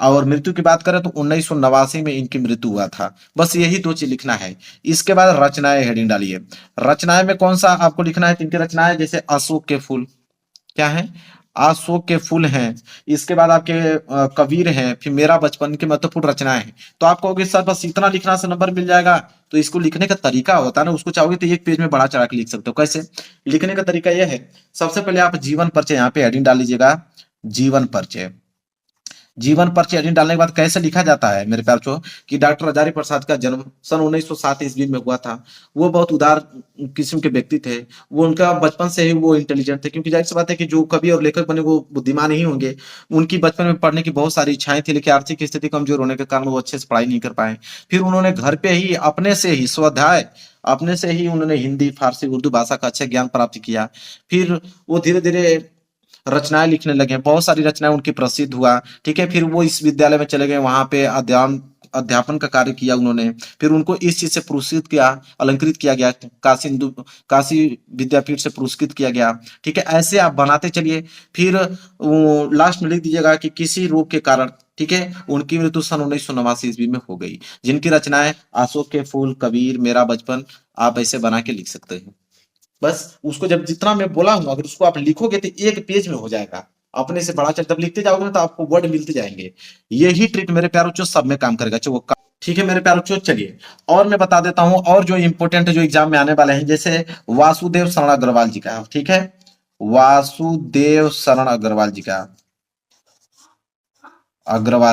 और मृत्यु की बात करें तो 1989 में इनकी मृत्यु हुआ था। बस यही 2 चीज लिखना है। इसके बाद रचनाएं हेडिंग डालिए। रचनाएं में कौन सा आपको लिखना है, इनकी रचनाएं जैसे अशोक के फूल, क्या है, अशोक के फूल हैं। इसके बाद आपके कबीर हैं, फिर मेरा बचपन की महत्वपूर्ण रचनाएं हैं। तो आप कहोगे सर बस इतना लिखना से नंबर मिल जाएगा, तो इसको लिखने का तरीका होता है ना, उसको चाहोगे तो एक पेज में बढ़ा चढ़ा के लिख सकते हो। कैसे लिखने का तरीका यह है, सबसे पहले आप जीवन परिचय यहाँ पे हेडिंग डाल लीजिएगा, जीवन परिचय। जीवन परिचय हेडिंग डालने के बाद कैसे लिखा जाता है मेरे प्यार बच्चों कि डॉक्टर हजारी प्रसाद का जन्म सन 1907 ईस्वी में हुआ था। वो बहुत उदार किस्म के व्यक्ति थे। वो उनका बचपन से ही वो इंटेलिजेंट थे, क्योंकि जाहिर सी बात है कि जो कवि और लेखक बने वो बुद्धिमान ही होंगे। उनकी बचपन में पढ़ने की बहुत सारी इच्छाएं थी, लेकिन आर्थिक स्थिति कमजोर होने के कारण वो अच्छे से पढ़ाई नहीं कर पाए। फिर उन्होंने घर पे ही अपने से ही स्वाध्याय, अपने से ही उन्होंने हिंदी फारसी उर्दू भाषा का अच्छा ज्ञान प्राप्त किया। फिर वो धीरे धीरे रचनाएं लिखने लगे, बहुत सारी रचनाएं उनकी प्रसिद्ध हुआ। ठीक है, फिर वो इस विद्यालय में चले गए, वहां पे अध्ययन अध्यापन का कार्य किया उन्होंने, फिर उनको इस चीज से पुरस्कृत किया, अलंकृत किया गया, काशी विद्यापीठ से पुरस्कृत किया गया। ठीक है, ऐसे आप बनाते चलिए। फिर लास्ट में लिख दीजिएगा कि किसी रोग के कारण, ठीक है, उनकी मृत्यु सन 1989 ईस्वी में हो गई। जिनकी रचनाएं अशोक के फूल, कबीर, मेरा बचपन, आप ऐसे बना के लिख सकते हैं। बस उसको जब जितना मैं बोला हूं अगर उसको आप लिखोगे तो एक पेज में हो जाएगा। अपने से बड़ा चल जब लिखते जाओगे ना तो आपको वर्ड मिलते जाएंगे। यही ट्रिक मेरे प्यारे बच्चों सब में काम करेगा। चलो ठीक है मेरे प्यारे बच्चों, चलिए और मैं बता देता हूं और जो इंपॉर्टेंट जो एग्जाम में आने वाले हैं, जैसे वासुदेव शरण अग्रवाल जी का, ठीक है, वासुदेव शरण अग्रवाल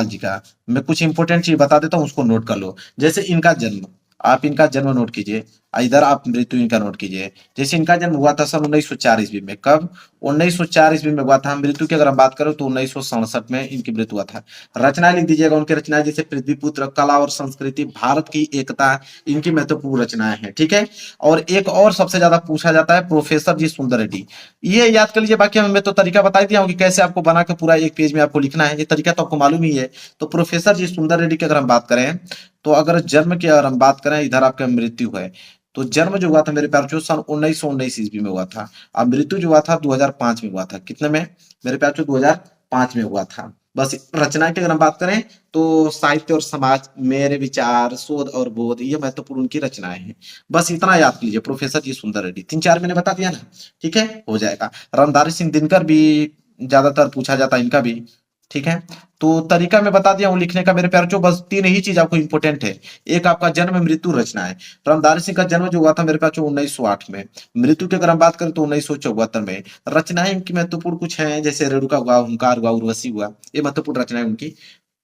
जी का मैं कुछ इंपॉर्टेंट चीज बता देता हूं, उसको नोट कर लो। जैसे इनका जन्म, आप इनका जन्म नोट कीजिए, इधर आप मृत्यु इनका नोट कीजिए। जैसे इनका जन्म हुआ था सन 1904 ईस्वी में। कब? 1904 ईस्वी में हुआ था। मृत्यु की अगर हम बात करें तो 1967 में इनकी मृत्यु हुआ था। रचनाएं लिख दीजिएगा उनकी रचनाएं, जैसे पृथ्वीपुत्र, कला और संस्कृति, भारत की एकता, इनकी महत्वपूर्ण रचनाएं हैं। ठीक है, और एक और सबसे ज्यादा पूछा जाता है प्रोफेसर जी सुंदर रेड्डी। ये याद कर लीजिए। बाकी मैं तो तरीका बता दिया हूँ कि कैसे आपको बना के पूरा एक पेज में आपको लिखना है, ये तरीका तो आपको मालूम ही है। तो प्रोफेसर जी सुंदर रेड्डी की अगर हम बात करें तो अगर जन्म की अगर हम बात करें, इधर आपका मृत्यु है, तो जन्म जो हुआ था मेरे प्यार सन 1919 ईस्वी में हुआ था। अब मृत्यु जो हुआ था 2005 में हुआ था। कितने में मेरे प्यार 2005 में हुआ था। बस रचना की अगर हम बात करें तो साहित्य और समाज, मेरे विचार, शोध और बोध, ये महत्वपूर्ण उनकी रचनाएं हैं। बस इतना याद कीजिए, प्रोफेसर जी सुंदर रेड्डी। 3-4 मैंने बता दिया ना, ठीक है, हो जाएगा। रामधारी सिंह दिनकर भी ज्यादातर पूछा जाता है, इनका भी। ठीक है, तो तरीका मैं बता दिया हूँ लिखने का मेरे प्यार जो, बस 3 ही चीज आपको इंपॉर्टेंट है। एक आपका जन्म, मृत्यु, रचना है। रामधारी सिंह का जन्म जो हुआ था मेरे प्यार 1908 में। मृत्यु की अगर हम बात करें तो 1974 में। रचनाएं इनकी महत्वपूर्ण कुछ है, जैसे रेणुका हुआ, हुंकार हुआ, उर्वशी हुआ, ये महत्वपूर्ण रचनाएं उनकी।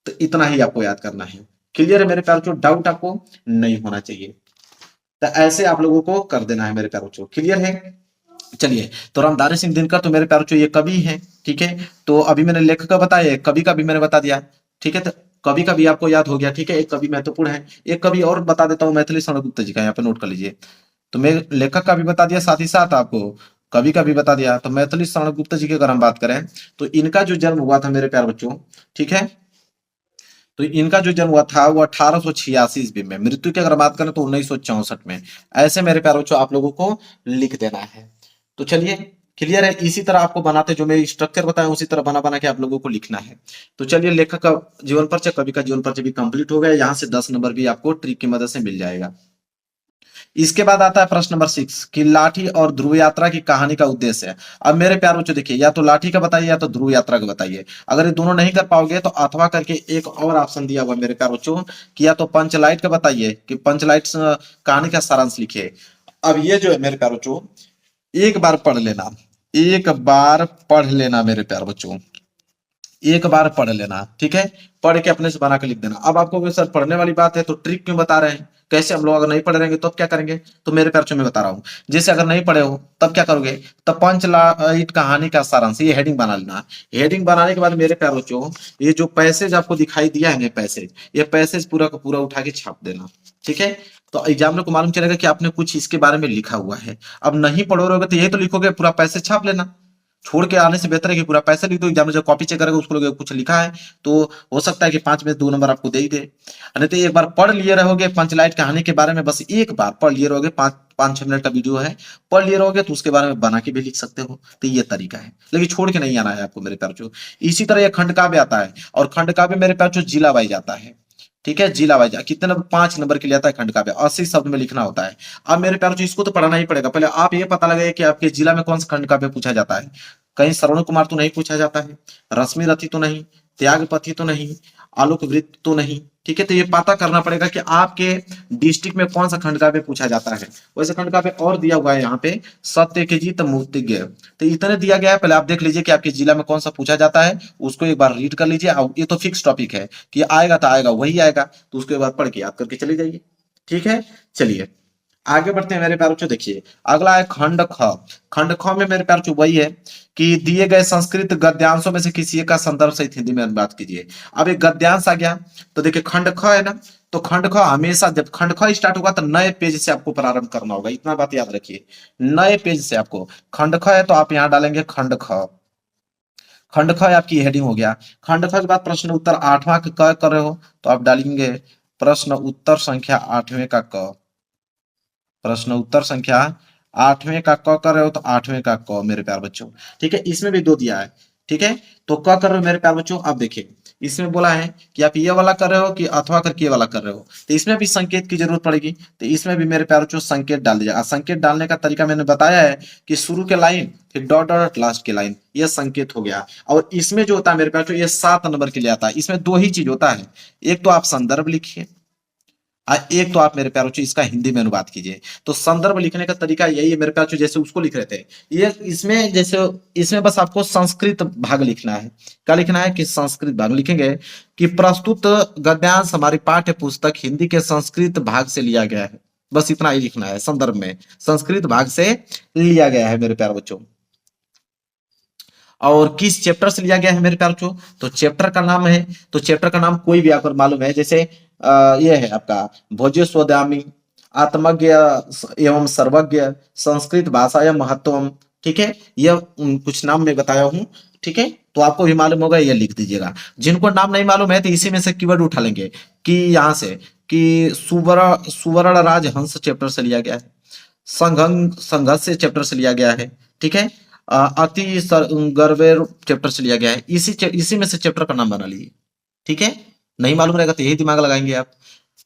तो इतना ही आपको याद करना है। क्लियर है मेरे प्यार जो, डाउट आपको नहीं होना चाहिए। तो ऐसे आप लोगों को कर देना है मेरे प्यार जो। क्लियर है? चलिए, तो रामधारी सिंह दिनकर तो मेरे प्यारों ये कवि हैं। ठीक है, तो अभी मैंने लेखक का बताया, कवि का भी मैंने बता दिया। ठीक है, तो कवि का भी आपको याद हो गया। ठीक है, एक कवि महत्वपूर्ण है। एक कवि और बता देता हूँ, मैथिली शरण गुप्त जी का, यहाँ पे नोट कर लीजिए। तो मैं लेखक का भी बता दिया, साथ ही साथ आपको कवि का भी बता दिया। तो मैथिली शरण गुप्त जी की अगर हम बात करें तो इनका जो जन्म हुआ था मेरे प्यार बच्चों, ठीक है, तो इनका जो जन्म हुआ था वो 1886 ईस्वी में। मृत्यु की अगर बात करें तो 1964 में। ऐसे मेरे प्यारे बच्चों आप लोगों को लिख देना है। तो चलिए, क्लियर है? इसी तरह आपको बनाते, जो मैं स्ट्रक्चर बताया उसी तरह बना बना के आप लोगों को लिखना है। तो चलिए, लेखक का जीवन परिचय, कवि का जीवन परिचय भी कंप्लीट हो गया। यहाँ से 10 नंबर भी आपको ट्रिक की मदद से मिल जाएगा। इसके बाद आता है प्रश्न नंबर 6 कि लाठी और ध्रुव यात्रा की कहानी का उद्देश्य है। अब मेरे प्यार बच्चों देखिए, या तो लाठी का बताइए या तो ध्रुव यात्रा का बताइए। अगर ये दोनों नहीं कर पाओगे तो अथवा करके एक और ऑप्शन दिया हुआ है मेरे प्यार बच्चों, कि या तो पंचलाइट का बताइए, कि पंचलाइट कहानी का सारांश लिखिए। अब ये जो है मेरे प्यार बच्चों, एक बार पढ़ लेना, एक बार पढ़ लेना मेरे प्यार बच्चों, एक बार पढ़ लेना। ठीक है, पढ़ के अपने से बना के लिख देना। अब आपको कोई सर पढ़ने वाली बात है तो ट्रिक क्यों बता रहे हैं, कैसे हम लोग अगर नहीं पढ़ रहेंगे तो अब क्या करेंगे? तो मेरे प्यार में बता रहा हूँ, जैसे अगर नहीं पढ़े हो तब क्या करोगे? तब पंचलाइट कहानी का सारांश, ये हेडिंग बना लेना। हेडिंग बनाने के बाद मेरे प्यार बच्चों, ये जो पैसेज आपको दिखाई दिया है पैसेज, ये पैसेज पूरा का पूरा उठा के छाप देना। ठीक है, तो एग्जामिनर को मालूम चलेगा कि आपने कुछ इसके बारे में लिखा हुआ है। अब नहीं पढ़ोगे तो यही तो लिखोगे, पूरा पैसेज छाप लेना। छोड़ के आने से बेहतर है कि पूरा पैसा लिख दो। एग्जाम में जब कॉपी चेक करेगा उसको लोगे कुछ लिखा है तो हो सकता है कि 5 में 2 नंबर आपको दे ही दे। नहीं तो एक बार पढ़ लिए रहोगे पंचलाइट कहानी के बारे में, बस एक बार पढ़ लिए रहोगे, 5-6 मिनट का वीडियो है, पढ़ लिए रहोगे तो उसके बारे में बना के भी लिख सकते हो। तो ये तरीका है, लेकिन छोड़ के नहीं आना है आपको मेरे प्यार जो। इसी तरह ये खंड काव्य आता है, और खंड काव्य मेरे प्यार जो जिला वाइज आता है। ठीक है, जिला वाइज कितने नंबर? 5 नंबर के लिए आता है खंड काव्य, 80 शब्द में लिखना होता है। अब मेरे प्यार जो, इसको तो पढ़ना ही पड़ेगा। पहले आप ये पता लगाइए कि आपके जिला में कौन सा खंड काव्य पूछा जाता है। कहीं श्रवण कुमार तो नहीं पूछा जाता है, रश्मि रथी तो नहीं, त्यागपति तो नहीं, आलोक वृत्त तो नहीं। ठीक है, तो ये पता करना पड़ेगा कि आपके डिस्ट्रिक्ट में कौन सा खंड काव्य पूछा जाता है। वैसे खंड काव्य और दिया हुआ है यहाँ पे, सत्य के जीत मूर्तिज्ञ, तो इतने दिया गया है। पहले आप देख लीजिए कि आपके जिला में कौन सा पूछा जाता है, उसको एक बार रीड कर लीजिए। ये तो फिक्स टॉपिक है कि आएगा तो आएगा, वही आएगा, तो उसके बाद पढ़ के याद करके चले जाइए। ठीक है, चलिए आगे बढ़ते हैं मेरे प्यारों बच्चों। देखिए अगला है खंड ख। खंड ख में मेरे प्यारों बच्चों वही है कि दिए गए संस्कृत गद्यांशों में से किसी एक का संदर्भ सहित हिंदी में अनुवाद कीजिए। अब एक गद्यांश आ गया, तो देखिए खंड ख है ना, तो खंड ख हमेशा जब खंड ख स्टार्ट होगा तो नए पेज से आपको प्रारंभ करना होगा। इतना बात याद रखिए, नए पेज से आपको। खंड ख है तो आप यहाँ डालेंगे खंड ख। खंड ख आपकी हेडिंग हो गया। खंड ख के बाद प्रश्न उत्तर 8वां क कर रहे हो तो आप डालेंगे प्रश्न उत्तर संख्या 8वें का क। प्रश्न उत्तर संख्या 8वें का क कर रहे हो तो 8वें का क मेरे प्यार बच्चों। ठीक है, इसमें भी 2 दिया है। ठीक है, तो क कर रहे हो मेरे प्यार बच्चों। अब देखिए इसमें बोला है कि आप ये वाला कर रहे हो कि अथवा करके ये वाला कर रहे हो, तो इसमें भी संकेत की जरूरत पड़ेगी। तो इसमें भी मेरे प्यार बच्चों संकेत डाल दीजिए। संकेत डालने का तरीका मैंने बताया है कि शुरू के लाइन फिर डॉट डॉट लास्ट की लाइन, ये संकेत हो गया। और इसमें जो होता है मेरे प्यार बच्चों, ये 7 नंबर के लिए आता है। इसमें 2 ही चीज होता है, एक तो आप संदर्भ लिखिए, एक तो आप मेरे प्यारों चो इसका हिंदी में अनुवाद कीजिए। तो संदर्भ लिखने का तरीका यही है मेरे प्यारों चो, जैसे उसको लिख रहे थे ये, इसमें जैसे इसमें बस आपको संस्कृत भाग लिखना है। क्या लिखना है कि संस्कृत भाग लिखेंगे कि प्रस्तुत गद्यांश हमारी पाठ्य पुस्तक हिंदी के संस्कृत भाग से लिया गया है। बस इतना ही लिखना है, संदर्भ में संस्कृत भाग से लिया गया है मेरे प्यारे बच्चों। और किस चैप्टर से लिया गया है मेरे प्यारे बच्चों, तो चैप्टर का नाम है, तो चैप्टर का नाम कोई भी आपको मालूम है, जैसे ये है आपका भोज्य स्वदामी, आत्मज्ञ एवं सर्वज्ञ, संस्कृत भाषा या महत्वम। ठीक है, यह कुछ नाम मैं बताया हूँ। ठीक है, तो आपको भी मालूम होगा, ये लिख दीजिएगा। जिनको नाम नहीं मालूम है तो इसी में से कीवर्ड उठा लेंगे कि यहाँ से कि सुवर्ण सुवर्ण राजहंस चैप्टर से लिया गया है, संघर्ष से चैप्टर से लिया गया है। ठीक है, अति गर्वेर चैप्टर से लिया गया है। इसी में से चैप्टर का नाम बना लीजिए। ठीक है, नहीं मालूम रहेगा तो यही दिमाग लगाएंगे आप।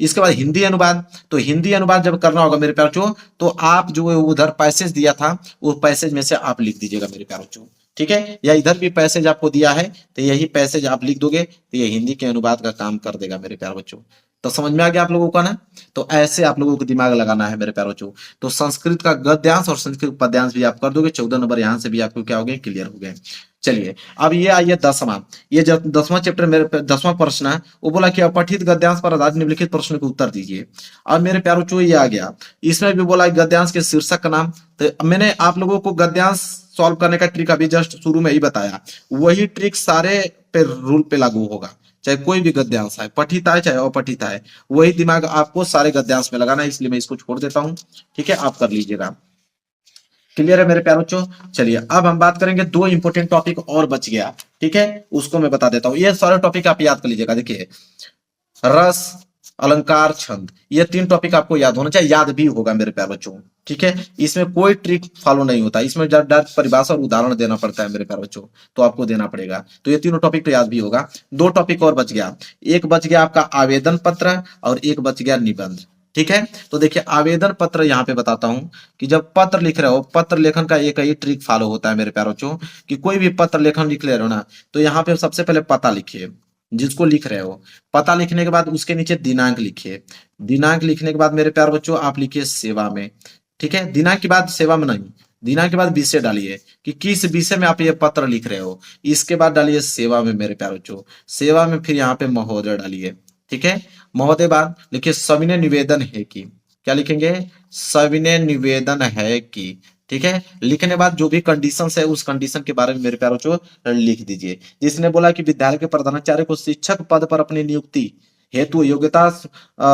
इसके बाद हिंदी अनुवाद, तो हिंदी अनुवाद जब करना होगा मेरे प्यारे बच्चों, तो आप जो उधर पैसेज दिया था वो पैसेज में से आप लिख दीजिएगा मेरे प्यारे बच्चों। ठीक है, या इधर भी पैसेज आपको दिया है तो यही पैसेज आप लिख दोगे तो ये हिंदी के अनुवाद का काम कर देगा मेरे प्यारे बच्चों। तो समझ में आ गया आप लोगों का ना। तो ऐसे आप लोगों को दिमाग लगाना है मेरे प्यारे बच्चों। तो संस्कृत का गद्यांश और संस्कृत पद्यांश भी आप कर दोगे, 14 नंबर यहाँ से भी आपको क्या हो गए, क्लियर हो गए। चलिए अब ये आइए 10वां, ये जब 10वां चैप्टर मेरे 10वां प्रश्न है, वो बोला कि अपठित गद्यांश पर आधारित निम्नलिखित प्रश्न के उत्तर दीजिए। अब मेरे प्यारों चो ये आ गया, इसमें भी बोला गद्यांश के शीर्षक का नाम। तो मैंने आप लोगों को गद्यांश सॉल्व करने का ट्रिक अभी जस्ट शुरू में ही बताया, वही ट्रिक सारे पे रूल पे लागू होगा, चाहे कोई भी गद्यांश है, पठित है चाहे अपठित है, वही दिमाग आपको सारे गद्यांश में लगाना है। इसलिए मैं इसको छोड़ देता हूं। ठीक है, आप कर लीजिएगा। क्लियर है मेरे प्यारे बच्चों। चलिए अब हम बात करेंगे, 2 इंपॉर्टेंट टॉपिक और बच गया। ठीक है, उसको मैं बता देता हूं। ये सारे टॉपिक आप याद कर लीजिएगा। देखिए रस, अलंकार, छंद, ये 3 टॉपिक आपको याद होना चाहिए, याद भी होगा मेरे प्यारे बच्चों। ठीक है, इसमें कोई ट्रिक फॉलो नहीं होता, इसमें डायरेक्ट परिभाषा और उदाहरण देना पड़ता है मेरे प्यारे बच्चों, तो आपको देना पड़ेगा। तो ये तीनों टॉपिक तो याद भी होगा। 2 टॉपिक और बच गया, एक बच गया आपका आवेदन पत्र और एक बच गया निबंध। ठीक है, तो देखिए आवेदन पत्र यहाँ पे बताता हूं कि जब पत्र लिख रहे हो, पत्र लेखन का एक ही ट्रिक फॉलो होता है मेरे प्यारे बच्चों, कि कोई भी पत्र लेखन लिख ले रहे हो ना, तो यहाँ पे सबसे पहले पता लिखिए जिसको लिख रहे हो। पता लिखने के बाद उसके नीचे दिनांक लिखिए। दिनांक लिखने के बाद मेरे प्यारे बच्चों आप लिखिए सेवा में। ठीक है, दिनांक के बाद सेवा में नहीं, दिनांक के बाद विषय डालिए कि किस विषय में आप ये पत्र लिख रहे हो। इसके बाद डालिए सेवा में मेरे प्यारे बच्चों, सेवा में फिर यहाँ पे महोदय डालिए। ठीक है, महोदय बाद लिखिए सविनय निवेदन है कि, क्या लिखेंगे, सविनय निवेदन है कि। ठीक है, लिखने बाद जो भी कंडीशन है उस कंडीशन के बारे में मेरे प्यारे बच्चों लिख दीजिए। जिसने बोला कि विद्यालय के प्रधानाचार्य को शिक्षक पद पर अपनी नियुक्ति हेतु योग्यता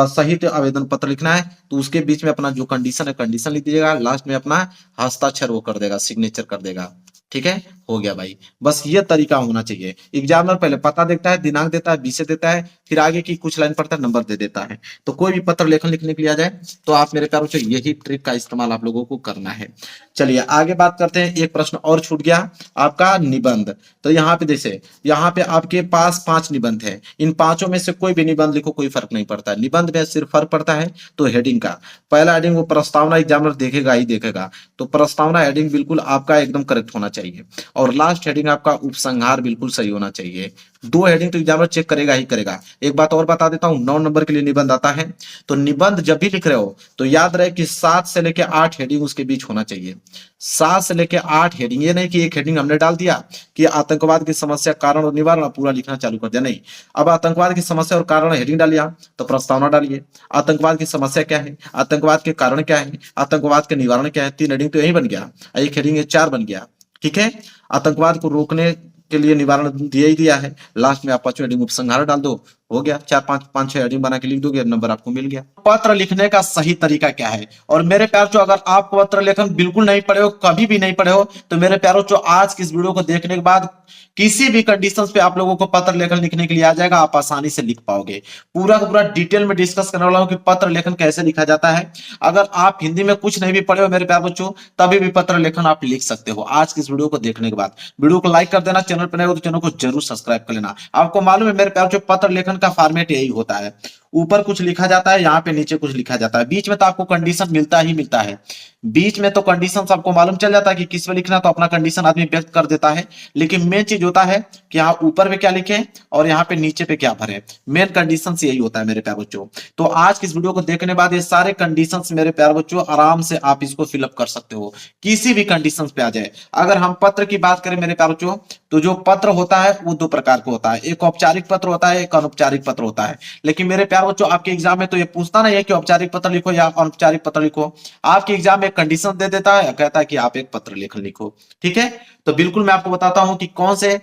सहित आवेदन पत्र लिखना है, तो उसके बीच में अपना जो कंडीशन है कंडीशन लिख दीजिएगा, लास्ट में अपना हस्ताक्षर वो कर देगा, सिग्नेचर कर देगा। ठीक है, हो गया भाई। बस ये तरीका होना चाहिए। एग्जामिनर पहले पता देता है, दिनांक देता है, विषय देता है, फिर आगे की कुछ लाइन पढ़ता है, नंबर दे देता है। तो कोई भी पत्र लेखन लिखने के लिए आ जाए तो आप मेरे प्यारों से यही ट्रिक का इस्तेमाल आप लोगों को करना है। चलिए आगे बात करते हैं। एक प्रश्न और छूट गया आपका, निबंध। तो यहाँ पे जैसे यहाँ पे आपके पास 5 निबंध है, इन 5 में से कोई भी निबंध लिखो, कोई फर्क नहीं पड़ता। निबंध में सिर्फ फर्क पड़ता है तो हेडिंग का। पहला हेडिंग वो प्रस्तावना एग्जामिनर देखेगा ही देखेगा, तो प्रस्तावना हेडिंग बिल्कुल आपका एकदम करेक्ट होना चाहिए, और लास्ट हेडिंग आपका उपसंहार बिल्कुल सही होना चाहिए। 2 हेडिंग तो एग्जामिनर चेक करेगा ही करेगा। एक बात और बता देता हूं, 9 नंबर के लिए निबंध आता है, तो निबंध जब भी लिख रहे हो तो याद रहे कि 7 से लेकर 8 हेडिंग उसके बीच होना चाहिए। 7 से लेकर 8 हेडिंग, ये नहीं कि एक हेडिंग हमने डाल दिया कि आतंकवाद की समस्या कारण और निवारण पूरा लिखना चालू कर दिया, नहीं। अब आतंकवाद की समस्या और कारण हेडिंग डालिया तो प्रस्तावना डालिए। आतंकवाद की समस्या क्या है, आतंकवाद के कारण क्या है, आतंकवाद के निवारण क्या है, 3 हेडिंग तो यही बन गया। एक हेडिंग 4 बन गया। ठीक है, आतंकवाद को रोकने के लिए निवारण दिया ही दिया है, लास्ट में आप 5वीं हेडिंग उपसंहार डाल दो, हो गया, चार पांच पांच छह हेडिंग बना के लिख दोगे, नंबर आपको मिल गया। पत्र लिखने का सही तरीका क्या है? और मेरे प्यारों जो, अगर आप पत्र लेखन बिल्कुल नहीं पढ़े हो, कभी भी नहीं पढ़े हो, तो मेरे प्यारों जो आज की इस वीडियो को देखने के बाद किसी भी कंडीशंस पे आप लोगों को पत्र लेखन लिखने के लिए आ जाएगा, आप आसानी से लिख पाओगे। पूरा का पूरा डिटेल में डिस्कस करने वाला हूं कि पत्र लेखन कैसे लिखा जाता है। अगर आप हिंदी में कुछ नहीं भी पढ़े हो मेरे प्यारे बच्चों, तभी भी पत्र लेखन आप लिख सकते हो आज की इस वीडियो को देखने के बाद। वीडियो को लाइक कर देना, चैनल पर नए हो तो चैनल को जरूर सब्सक्राइब कर लेना। आपको मालूम है मेरे प्यारे बच्चों, पत्र लेखन का फॉर्मेट यही होता है, ऊपर कुछ लिखा जाता है, यहाँ पे नीचे कुछ लिखा जाता है, बीच में तो आपको कंडीशन मिलता ही मिलता है। बीच में तो कंडीशन आपको मालूम चल जाता है कि किस पे लिखना, तो अपना कंडीशन आदमी व्यक्त कर देता है। लेकिन मेन चीज होता है कि यहाँ ऊपर में क्या लिखे और यहाँ पे नीचे पे क्या भरे, मेन कंडीशन यही होता है मेरे प्यारे बच्चों। तो आज की इस वीडियो को देखने बाद ये सारे कंडीशन मेरे प्यारे बच्चों आराम से आप इसको फिलअप कर सकते हो, किसी भी कंडीशन पे आ जाए। अगर हम पत्र की बात करें मेरे प्यारे बच्चों, तो जो पत्र होता है वो दो प्रकार का होता है, एक औपचारिक पत्र होता है, एक अनौपचारिक पत्र होता है। लेकिन मेरे प्यारे बच्चों, आपके एग्जाम में तो ये पूछता नहीं है कि औपचारिक पत्र लिखो या अनौपचारिक पत्र लिखो। आपके एग्जाम में कंडीशन दे देता है, कहता है कि आप एक पत्र लेखन लिखो। ठीक है, तो बिल्कुल मैं आपको बताता हूं कि कौन से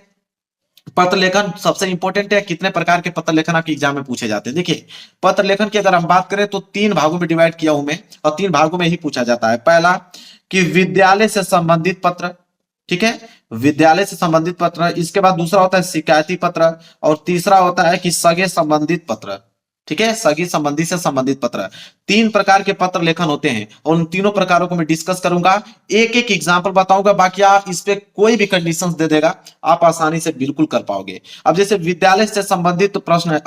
पत्र लेखन सबसे इंपॉर्टेंट है, कितने प्रकार के पत्र लेखन आपके एग्जाम में पूछे जाते हैं। देखिए, पत्र लेखन की अगर हम बात करें तो तीन भागों में डिवाइड किया हूं मैं, और तीन भागों में ही पूछा जाता है। पहला कि विद्यालय से संबंधित पत्र, ठीक है, विद्यालय से संबंधित पत्र। इसके बाद दूसरा होता है शिकायती पत्र, और तीसरा होता है कि सगे संबंधित पत्र। ठीक है, सगी संबंधी से संबंधित पत्र। तीन प्रकार के पत्र लेखन होते हैं, और उन तीनों प्रकारों को मैं डिस्कस करूंगा, एक एक एग्जांपल बताऊंगा। बाकी आप इस पे कोई भी कंडीशंस दे देगा, आप आसानी से बिल्कुल कर पाओगे। अब जैसे विद्यालय से संबंधित प्रश्न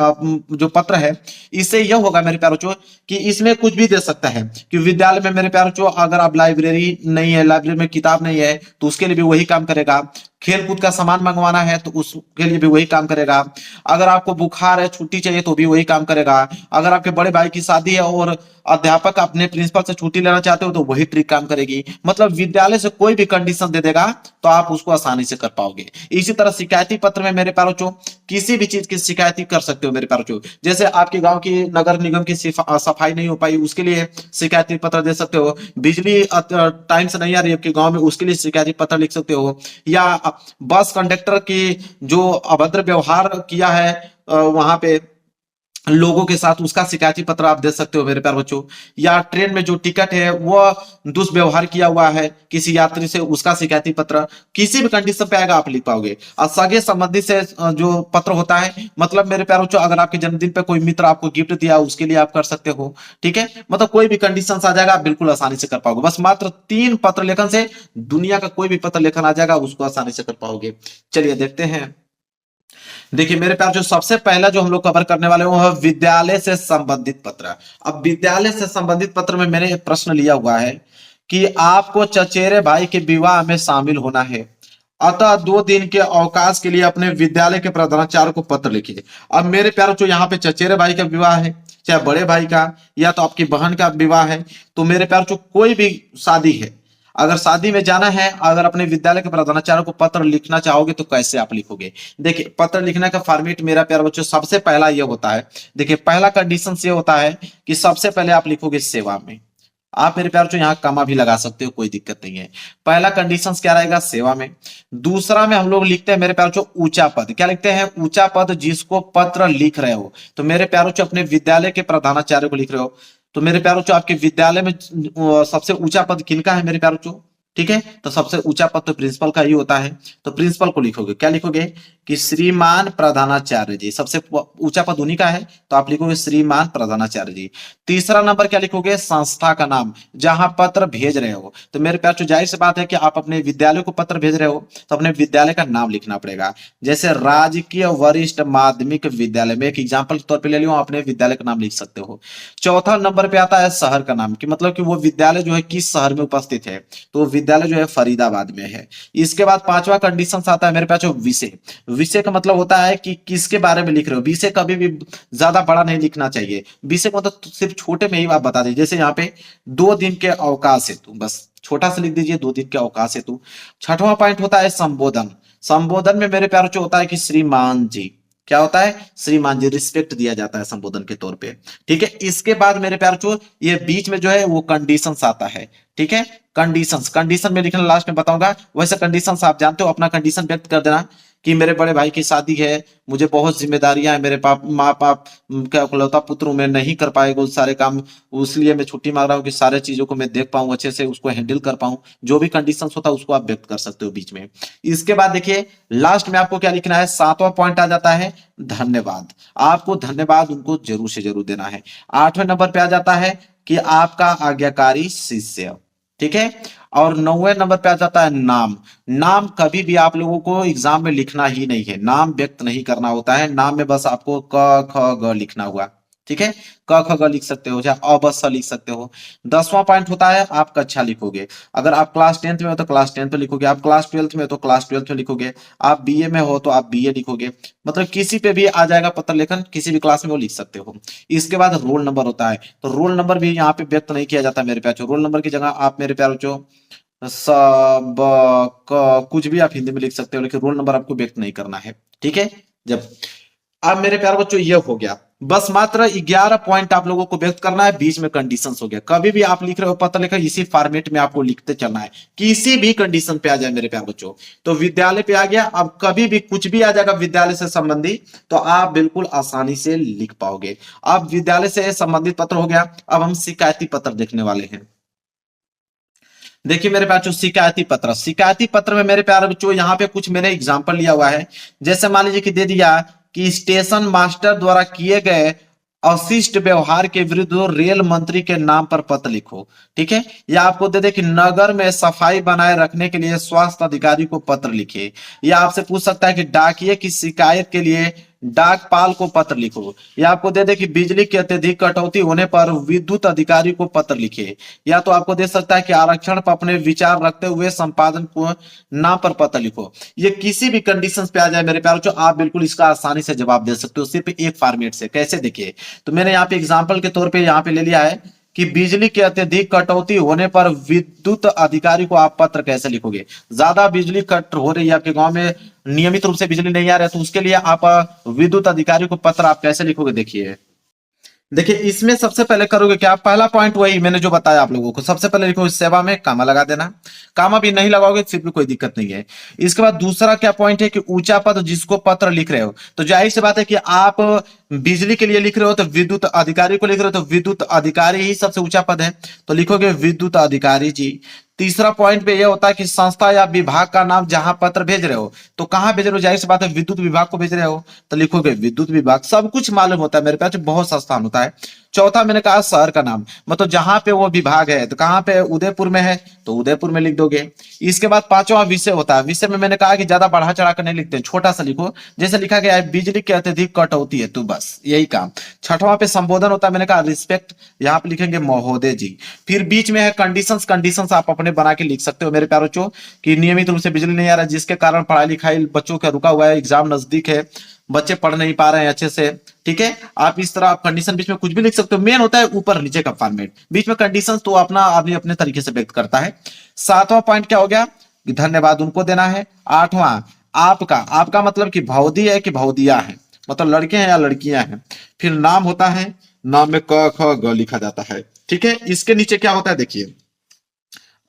जो पत्र है, इससे यह होगा मेरे प्यारे बच्चों कि इसमें कुछ भी दे सकता है कि विद्यालय में मेरे प्यारे बच्चों अगर आप लाइब्रेरी नहीं है, लाइब्रेरी में किताब नहीं है, तो उसके लिए भी वही काम करेगा। खेलकूद का सामान मंगवाना है तो उसके लिए भी वही काम करेगा। अगर आपको बुखार है, छुट्टी चाहिए, तो भी वही काम करेगा। अगर आपके बड़े भाई की शादी है और अध्यापक अपने प्रिंसिपल से छुट्टी लेना चाहते हो, तो वही ट्रिक काम करेगी। मतलब विद्यालय से कोई भी कंडीशन दे देगा तो आप उसको आसानी से कर पाओगे। इसी तरह शिकायती पत्र में मेरे प्यारे बच्चों किसी भी चीज की शिकायती कर सकते हो मेरे प्यारे बच्चों। जैसे आपके गांव की नगर निगम की सफाई नहीं हो पाई, उसके लिए शिकायती पत्र दे सकते हो। बिजली टाइम से नहीं आ रही है आपके गांव में, उसके लिए शिकायती पत्र लिख सकते हो। या बस कंडक्टर की जो अभद्र व्यवहार किया है वहां पे लोगों के साथ, उसका शिकायती पत्र आप दे सकते हो मेरे प्यारे बच्चों। या ट्रेन में जो टिकट है वो दुष्व्यवहार किया हुआ है किसी यात्री से, उसका शिकायती पत्र। किसी भी कंडीशन पे आएगा आप लिख पाओगे। और सगे संबंधी से जो पत्र होता है, मतलब मेरे प्यारे बच्चों अगर आपके जन्मदिन पे कोई मित्र आपको गिफ्ट दिया, उसके लिए आप कर सकते हो। ठीक है, मतलब कोई भी कंडीशन आ जाएगा, आप बिल्कुल आसानी से कर पाओगे। बस मात्र तीन पत्र लेखन से दुनिया का कोई भी पत्र लेखन आ जाएगा, उसको आसानी से कर पाओगे। चलिए देखते हैं। देखिए मेरे प्यार जो सबसे पहला जो हम लोग कवर करने वाले वो है विद्यालय से संबंधित पत्र। अब विद्यालय से संबंधित पत्र में मैंने एक प्रश्न लिया हुआ है कि आपको चचेरे भाई के विवाह में शामिल होना है, अतः 2 दिन के अवकाश के लिए अपने विद्यालय के प्रधानाचार्य को पत्र लिखिए। अब मेरे प्यारों जो यहाँ पे चचेरे भाई का विवाह है, चाहे बड़े भाई का या तो आपकी बहन का विवाह है, तो मेरे प्यारों जो कोई भी शादी है, अगर शादी में जाना है, अगर अपने विद्यालय के प्रधानाचार्य को पत्र लिखना चाहोगे तो कैसे आप लिखोगे। देखिए पत्र लिखने का फॉर्मेट मेरा प्यारे बच्चों सबसे पहला ये होता है। देखिए पहला कंडीशन ये होता है कि सबसे पहले आप लिखोगे सेवा में। आप मेरे प्यार यहाँ कमा भी लगा सकते हो, कोई दिक्कत नहीं है। पहला कंडीशन क्या रहेगा, सेवा में। दूसरा में हम लोग लिखते हैं मेरे प्यारों ऊंचा पद। क्या लिखते हैं, ऊंचा पद, जिसको पत्र लिख रहे हो। तो मेरे प्यारों अपने विद्यालय के प्रधानाचार्य को लिख रहे हो, तो मेरे प्यारों आपके विद्यालय में सबसे ऊंचा पद किनका है मेरे प्यारों। ठीक है, तो सबसे ऊंचा पद तो प्रिंसिपल का ही होता है, तो प्रिंसिपल को लिखोगे। क्या लिखोगे कि श्रीमान प्रधानाचार्य जी, सबसे ऊंचा पद उन्हीं का है, तो आप लिखोगे श्रीमान प्रधानाचार्य जी। तीसरा नंबर क्या लिखोगे, संस्था का नाम, जहां पत्र भेज रहे हो। तो मेरे प्यार जाहिर सी बात है कि आप अपने विद्यालय को पत्र भेज रहे हो, तो अपने विद्यालय का नाम लिखना पड़ेगा। जैसे राजकीय वरिष्ठ माध्यमिक विद्यालय में एक एग्जाम्पल के तौर पर ले लियो, अपने विद्यालय का नाम लिख सकते हो। चौथा नंबर पे आता है शहर का नाम, कि मतलब कि वो विद्यालय जो है किस शहर में उपस्थित है, तो विद्यालय जो है फरीदाबाद में है। इसके बाद पांचवा कंडीशन आता है मेरे पास जो विषय। विषय का मतलब होता है कि किसके बारे में लिख रहे हो। विषय कभी भी ज्यादा बड़ा नहीं लिखना चाहिए। विषय का मतलब सिर्फ छोटे में ही आप बता दीजिए। जैसे यहाँ पे 2 दिन के अवकाश हेतु, बस छोटा सा लिख दीजिए 2 दिन के अवकाश हेतु। छठवां पॉइंट होता है संबोधन। संबोधन में मेरे प्यारों जो होता है कि श्रीमान जी, क्या होता है, श्रीमान जी, रिस्पेक्ट दिया जाता है संबोधन के तौर पे। ठीक है, इसके बाद मेरे प्यारों ये बीच में जो है वो कंडीशंस आता है। ठीक है, कंडीशंस, कंडीशन में लिखना लास्ट में बताऊंगा। वैसे कंडीशंस आप जानते हो, अपना कंडीशन व्यक्त कर देना कि मेरे बड़े भाई की शादी है, मुझे बहुत जिम्मेदारियां हैं, मेरे पाप माँ बाप का इकलौता पुत्र हूं, मैं नहीं कर पाएगा उस सारे काम, उसलिए मैं छुट्टी मांग रहा हूँ कि सारे चीजों को मैं देख पाऊं, अच्छे से उसको हैंडल कर पाऊं। जो भी कंडीशंस होता है उसको आप व्यक्त कर सकते हो बीच में। इसके बाद देखिए लास्ट में आपको क्या लिखना है, सातवां पॉइंट आ जाता है धन्यवाद। आपको धन्यवाद उनको जरूर से जरूर देना है। आठवें नंबर पे आ जाता है कि आपका आज्ञाकारी शिष्य, ठीक है। और नौवें नंबर पे आ जाता है नाम। नाम कभी भी आप लोगों को एग्जाम में लिखना ही नहीं है, नाम व्यक्त नहीं करना होता है, नाम में बस आपको क ख ग लिखना हुआ, ठीक है। क ख ग लिख सकते हो, चाहे अ ब स लिख सकते हो। 10वां पॉइंट होता है आप कक्षा लिखोगे। अगर आप क्लास 10th में हो तो क्लास 10th में लिखोगे, आप क्लास 12th में हो तो क्लास 12th में लिखोगे, आप बीए में हो तो आप बीए लिखोगे। मतलब किसी पे भी आ जाएगा पत्र लेखन, किसी भी क्लास में वो लिख सकते हो। इसके बाद रोल नंबर होता है, तो रोल नंबर भी यहाँ पे व्यक्त नहीं किया जाता मेरे प्यारो। रोल नंबर की जगह आप मेरे प्यारो स ब कुछ भी आप हिंदी में लिख सकते हो, लेकिन रोल नंबर आपको व्यक्त नहीं करना है, ठीक है। जब अब मेरे प्यारे बच्चों ये हो गया, बस मात्र 11 पॉइंट आप लोगों को व्यक्त करना है, बीच में कंडीशंस हो गया। कभी भी आप लिख रहे हो पत्र लेकर इसी फॉर्मेट में आपको लिखते चलना है, किसी भी कंडीशन पे आ जाए मेरे प्यारे बच्चों। तो विद्यालय पे आ गया, अब कभी भी कुछ भी आ जाएगा विद्यालय से संबंधी तो आप बिल्कुल आसानी से लिख पाओगे। अब विद्यालय से संबंधित पत्र हो गया, अब हम शिकायती पत्र देखने वाले हैं। देखिए मेरे पास जो शिकायती पत्र में मेरे प्यारे बच्चों यहाँ पे कुछ मैंने एग्जांपल लिया हुआ है। जैसे मान लीजिए कि दे दिया कि स्टेशन मास्टर द्वारा किए गए अशिष्ट व्यवहार के विरुद्ध रेल मंत्री के नाम पर पत्र लिखो, ठीक है। या आपको दे दे कि नगर में सफाई बनाए रखने के लिए स्वास्थ्य अधिकारी को पत्र लिखे। या आपसे पूछ सकता है कि डाकिये की शिकायत के लिए डाकपाल को पत्र लिखो। या आपको दे दे कि बिजली की अत्यधिक कटौती होने पर विद्युत अधिकारी को पत्र लिखे। या तो आपको दे सकता है कि आरक्षण पर अपने विचार रखते हुए संपादन को नाम पर पत्र लिखो। ये किसी भी कंडीशन पे आ जाए मेरे प्यारों, आप बिल्कुल इसका आसानी से जवाब दे सकते हो सिर्फ एक फॉर्मेट से। कैसे देखिए, तो मैंने यहाँ पे एग्जाम्पल के तौर पे यहाँ पे ले लिया है कि बिजली की अत्यधिक कटौती होने पर विद्युत अधिकारी को आप पत्र कैसे लिखोगे। ज्यादा बिजली कट हो रही है आपके गांव में, नियमित रूप से बिजली नहीं आ रहा है, तो उसके लिए आप विद्युत अधिकारी को पत्र आप कैसे लिखोगे। देखिए इसमें सबसे पहले करोगे क्या, पहला पॉइंट वही मैंने जो बताया आप लोगों को, सबसे पहले लिखो सेवा में कामा लगा देना। कामा भी नहीं लगाओगे फिर भी कोई दिक्कत नहीं है। इसके बाद दूसरा क्या पॉइंट है कि ऊंचा पद जिसको पत्र लिख रहे हो, तो जाहिर सी बात है कि आप बिजली के लिए लिख रहे हो तो विद्युत अधिकारी को लिख रहे हो तो विद्युत अधिकारी ही सबसे ऊंचा पद है, तो लिखोगे विद्युत अधिकारी जी। तीसरा पॉइंट पे यह होता है कि संस्था या विभाग का नाम जहां पत्र भेज रहे हो तो कहां भेज रहे हो, जाहिर सी बात है विद्युत विभाग को भेज रहे हो तो लिखोगे विद्युत विभाग। सब कुछ मालूम होता है मेरे पास, बहुत सा स्थान होता है। चौथा मैंने कहा शहर का नाम, मतलब जहां पे वो विभाग है तो कहां पे, उदयपुर में है तो उदयपुर में लिख दोगे। इसके बाद पांचवा विषय होता है, विषय में मैंने कहा कि ज्यादा बढ़ा चढ़ा कर नहीं लिखते, छोटा सा लिखो। जैसे लिखा गया है बिजली की अत्यधिक कटौती है तो बस यही काम। छठवां पे संबोधन होता है, मैंने कहा रिस्पेक्ट, यहाँ पे लिखेंगे महोदय जी। फिर बीच में है कंडीशंस, कंडीशंस आप अपने बना के लिख सकते हो मेरे प्यारो चो, कि नियमित रूप से बिजली नहीं आ रहा है जिसके कारण पढ़ाई लिखाई बच्चों का रुका हुआ है, एग्जाम नजदीक है, बच्चे पढ़ नहीं पा रहे हैं अच्छे से, ठीक है। आप इस तरह आप कंडीशन बीच में कुछ भी लिख सकते हो। मेन होता है ऊपर नीचे का फॉर्मेट, बीच में कंडीशंस तो अपना आदमी अपने तरीके से व्यक्त करता है। सातवां पॉइंट क्या हो गया, धन्यवाद उनको देना है। आठवां आपका, आपका मतलब कि भौदी है कि भौदिया है, मतलब लड़के हैं या लड़कियां हैं। फिर नाम होता है, नाम में क ख ग लिखा जाता है, ठीक है। इसके नीचे क्या होता है देखिए,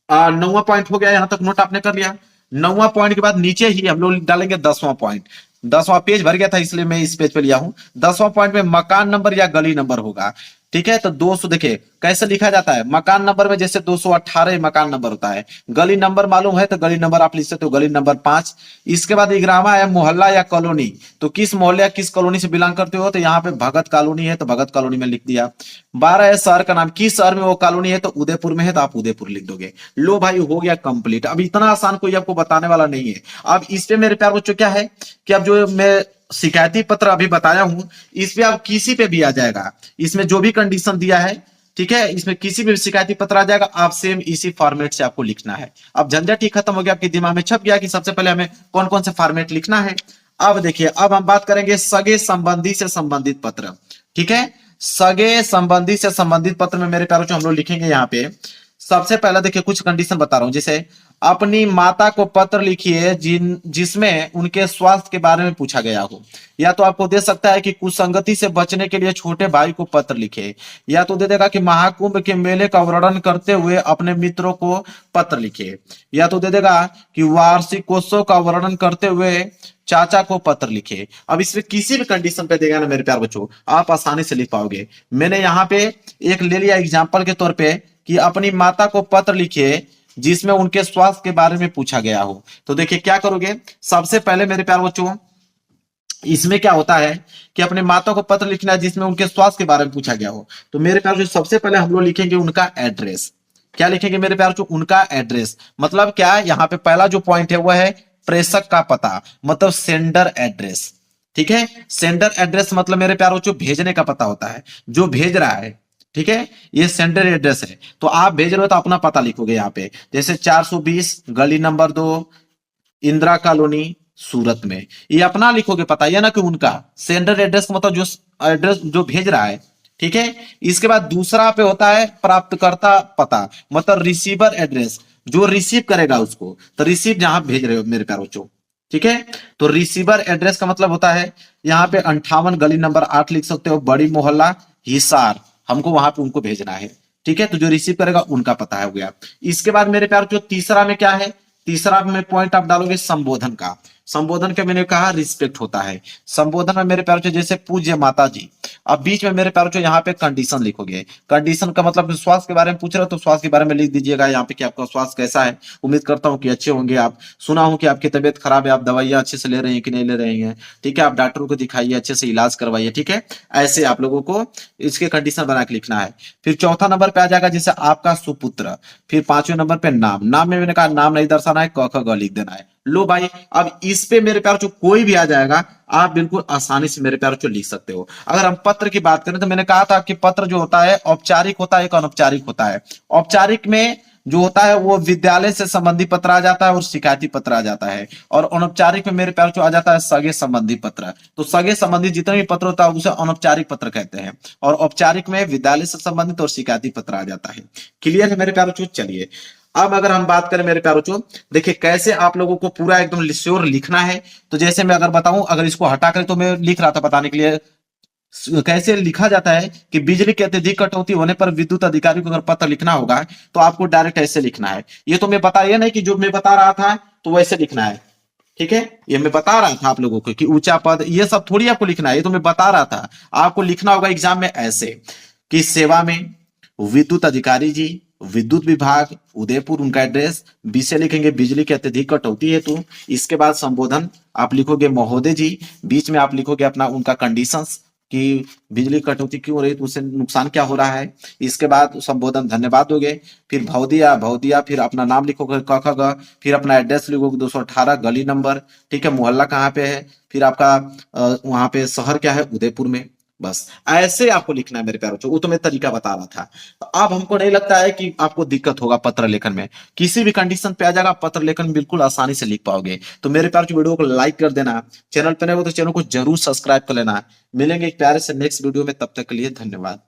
नौवां पॉइंट हो गया, यहां तक नोट आपने कर लिया। नौवां पॉइंट के बाद नीचे ही हम लोग डालेंगे 10वां पॉइंट। 10वां पेज भर गया था इसलिए मैं इस पेज पे लिया हूं। 10वां पॉइंट में मकान नंबर या गली नंबर होगा, ठीक है। तो 200 देखिए कैसे लिखा जाता है, मकान नंबर में जैसे 218 मकान नंबर होता है, गली नंबर मालूम है तो गली नंबर आप लिख सकते हो, गली नंबर 5। इसके बाद इग्रामा है मोहल्ला या कॉलोनी, तो किस मोहल्ले या किस कॉलोनी से बिलोंग करते हो, तो यहाँ पे भगत कॉलोनी है तो भगत कॉलोनी में लिख दिया। 12 है शहर का नाम, किस शहर में वो कॉलोनी है, तो उदयपुर में है तो आप उदयपुर लिख दोगे। लो भाई हो गया कंप्लीट। अब इतना आसान कोई आपको बताने वाला नहीं है। अब इस पे मेरे प्यार बच्चों क्या है कि अब जो मैं शिकायती पत्र अभी बताया हूं इस पे आप किसी पे भी आ जाएगा, इसमें जो भी कंडीशन दिया है, ठीक है, इसमें किसी भी शिकायती पत्र आ जाएगा, आप सेम इसी फॉर्मेट से आपको लिखना है। अब झंझट ही खत्म हो गया, आपके दिमाग में छप गया कि सबसे पहले हमें कौन कौन से फॉर्मेट लिखना है। अब देखिए, अब हम बात करेंगे सगे संबंधी से संबंधित पत्र, ठीक है। सगे संबंधी से संबंधित पत्र में मेरे प्यारों हम लोग लिखेंगे यहाँ पे। सबसे पहला देखिए कुछ कंडीशन बता रहा हूं, जैसे अपनी माता को पत्र लिखिए जिसमें उनके स्वास्थ्य के बारे में पूछा गया हो। या तो आपको दे सकता है कि कुसंगति से बचने के लिए छोटे भाई को पत्र लिखे, या तो दे देगा कि महाकुंभ के मेले का वर्णन करते हुए अपने मित्रों को पत्र लिखे, या तो दे देगा कि वार्षिकोत्सव का वर्णन करते हुए चाचा को पत्र लिखे। अब इसमें किसी भी कंडीशन पे देगा ना मेरे प्यार बच्चों, आप आसानी से लिख पाओगे। मैंने यहाँ पे एक ले लिया एग्जाम्पल के तौर पे कि अपनी माता को पत्र लिखिए जिसमें उनके स्वास्थ्य के बारे में पूछा गया हो। तो देखिए क्या करोगे, सबसे पहले मेरे प्यार बच्चों इसमें क्या होता है कि अपने माता को पत्र लिखना है जिसमें उनके स्वास्थ्य के बारे में पूछा गया हो। तो मेरे प्यार बच्चों सबसे पहले हम लोग लिखेंगे उनका एड्रेस। क्या लिखेंगे मेरे प्यार बच्चों, उनका एड्रेस। मतलब क्या, यहाँ पे पहला जो पॉइंट है वह है प्रेषक का पता, मतलब सेंडर एड्रेस। ठीक है, सेंडर एड्रेस मतलब मेरे प्यार बच्चों भेजने का पता होता है, जो भेज रहा है। ठीक है, ये सेंडर एड्रेस है। तो आप भेज रहे हो तो अपना पता लिखोगे यहाँ पे, जैसे 420 गली नंबर 2 इंदिरा कॉलोनी सूरत में। ये अपना लिखोगे पता, ये ना कि उनका। सेंडर एड्रेस का मतलब जो एड्रेस जो भेज रहा है। ठीक है, इसके बाद दूसरा पे होता है प्राप्तकर्ता पता, मतलब रिसीवर एड्रेस, जो रिसीव करेगा उसको। तो रिसीव जहां भेज रहे हो मेरे प्यारे बच्चों। ठीक है, तो रिसीवर एड्रेस का मतलब होता है यहाँ पे 58 गली नंबर 8 लिख सकते हो, बड़ी मोहल्ला हिसार, हमको वहां पे उनको भेजना है। ठीक है, तो जो रिसीव करेगा उनका पता है, हो गया। इसके बाद मेरे प्यार जो तीसरा में क्या है, तीसरा में पॉइंट आप डालोगे संबोधन का। संबोधन का मैंने कहा रिस्पेक्ट होता है। संबोधन में मेरे प्यार जैसे पूज्य माता जी। अब बीच में मेरे प्यार यहाँ पे कंडीशन लिखोगे। कंडीशन का मतलब स्वास्थ्य के बारे में पूछ रहे हो तो स्वास्थ्य के बारे में लिख दीजिएगा यहाँ पे कि आपका स्वास्थ्य कैसा है। उम्मीद करता हूँ कि अच्छे होंगे आप। सुना हूँ कि आपकी तबीयत खराब है, आप दवाइयाँ अच्छे से ले रहे हैं कि नहीं ले रहे हैं। ठीक है, आप डॉक्टरों को दिखाइए, अच्छे से इलाज करवाइए। ठीक है, ऐसे आप लोगों को इसके कंडीशन बना के लिखना है। फिर चौथा नंबर पे आ जाएगा जैसे आपका सुपुत्र। फिर पांचवें नंबर पे नाम। नाम में मैंने कहा नाम नहीं दर्शाना है, क ख ग लिख देना है। लो भाई, अब इस पे मेरे प्यार जो कोई भी आ जाएगा आप बिल्कुल आसानी से मेरे प्यार जो लिख सकते हो। अगर हम पत्र की बात करें तो मैंने कहा था कि पत्र जो होता है औपचारिक होता है, एक अनौपचारिक होता है। औपचारिक में जो होता है वो विद्यालय से संबंधी पत्र आ जाता है और शिकायती पत्र आ जाता है, और अनौपचारिक में मेरे प्यार जो आ जाता है सगे संबंधी पत्र। तो सगे संबंधी जितने भी पत्र होता है उसे अनौपचारिक पत्र कहते हैं, और औपचारिक में विद्यालय से संबंधित और शिकायती पत्र आ जाता है। क्लियर है मेरे प्यारों? चलिए अब अगर हम बात करें मेरे प्यारों, देखिए कैसे आप लोगों को पूरा एकदम श्योर लिखना है। तो जैसे मैं अगर बताऊं, अगर इसको हटा कर, तो मैं लिख रहा था बताने के लिए कैसे लिखा जाता है कि बिजली की अत्यधिक कटौती होने पर विद्युत अधिकारी को अगर पत्र लिखना होगा तो आपको डायरेक्ट ऐसे लिखना है। ये तो मैं बता, ये नहीं कि जो मैं बता रहा था तो वैसे लिखना है। ठीक है, ये मैं बता रहा था आप लोगों को कि ऊंचा पद ये सब थोड़ी आपको लिखना है, ये तो मैं बता रहा था। आपको लिखना होगा एग्जाम में ऐसे कि सेवा में विद्युत अधिकारी जी, विद्युत विभाग उदयपुर, उनका एड्रेस। विषय लिखेंगे बिजली की अत्यधिक कटौती हेतु। इसके बाद संबोधन आप लिखोगे महोदय जी। बीच में आप लिखोगे अपना उनका कंडीशंस कि बिजली कटौती क्यों हो रही है, तो उससे नुकसान क्या हो रहा है। इसके बाद संबोधन धन्यवाद दोगे। फिर भौदिया भौदिया, फिर अपना नाम लिखोगे क ख ग, फिर अपना एड्रेस लिखोगे 218 गली नंबर। ठीक है, मोहल्ला कहाँ पे है, फिर आपका वहां पे शहर क्या है, उदयपुर में। बस ऐसे आपको लिखना है मेरे प्यारों। वो तो मैं तरीका बता रहा था। तो अब हमको नहीं लगता है कि आपको दिक्कत होगा पत्र लेखन में। किसी भी कंडीशन पे आ जाएगा, पत्र लेखन बिल्कुल आसानी से लिख पाओगे। तो मेरे प्यारों वीडियो को लाइक कर देना, चैनल पे नए हो तो चैनल को जरूर सब्सक्राइब कर लेना। मिलेंगे एक प्यारे से नेक्स्ट वीडियो में, तब तक के लिए धन्यवाद।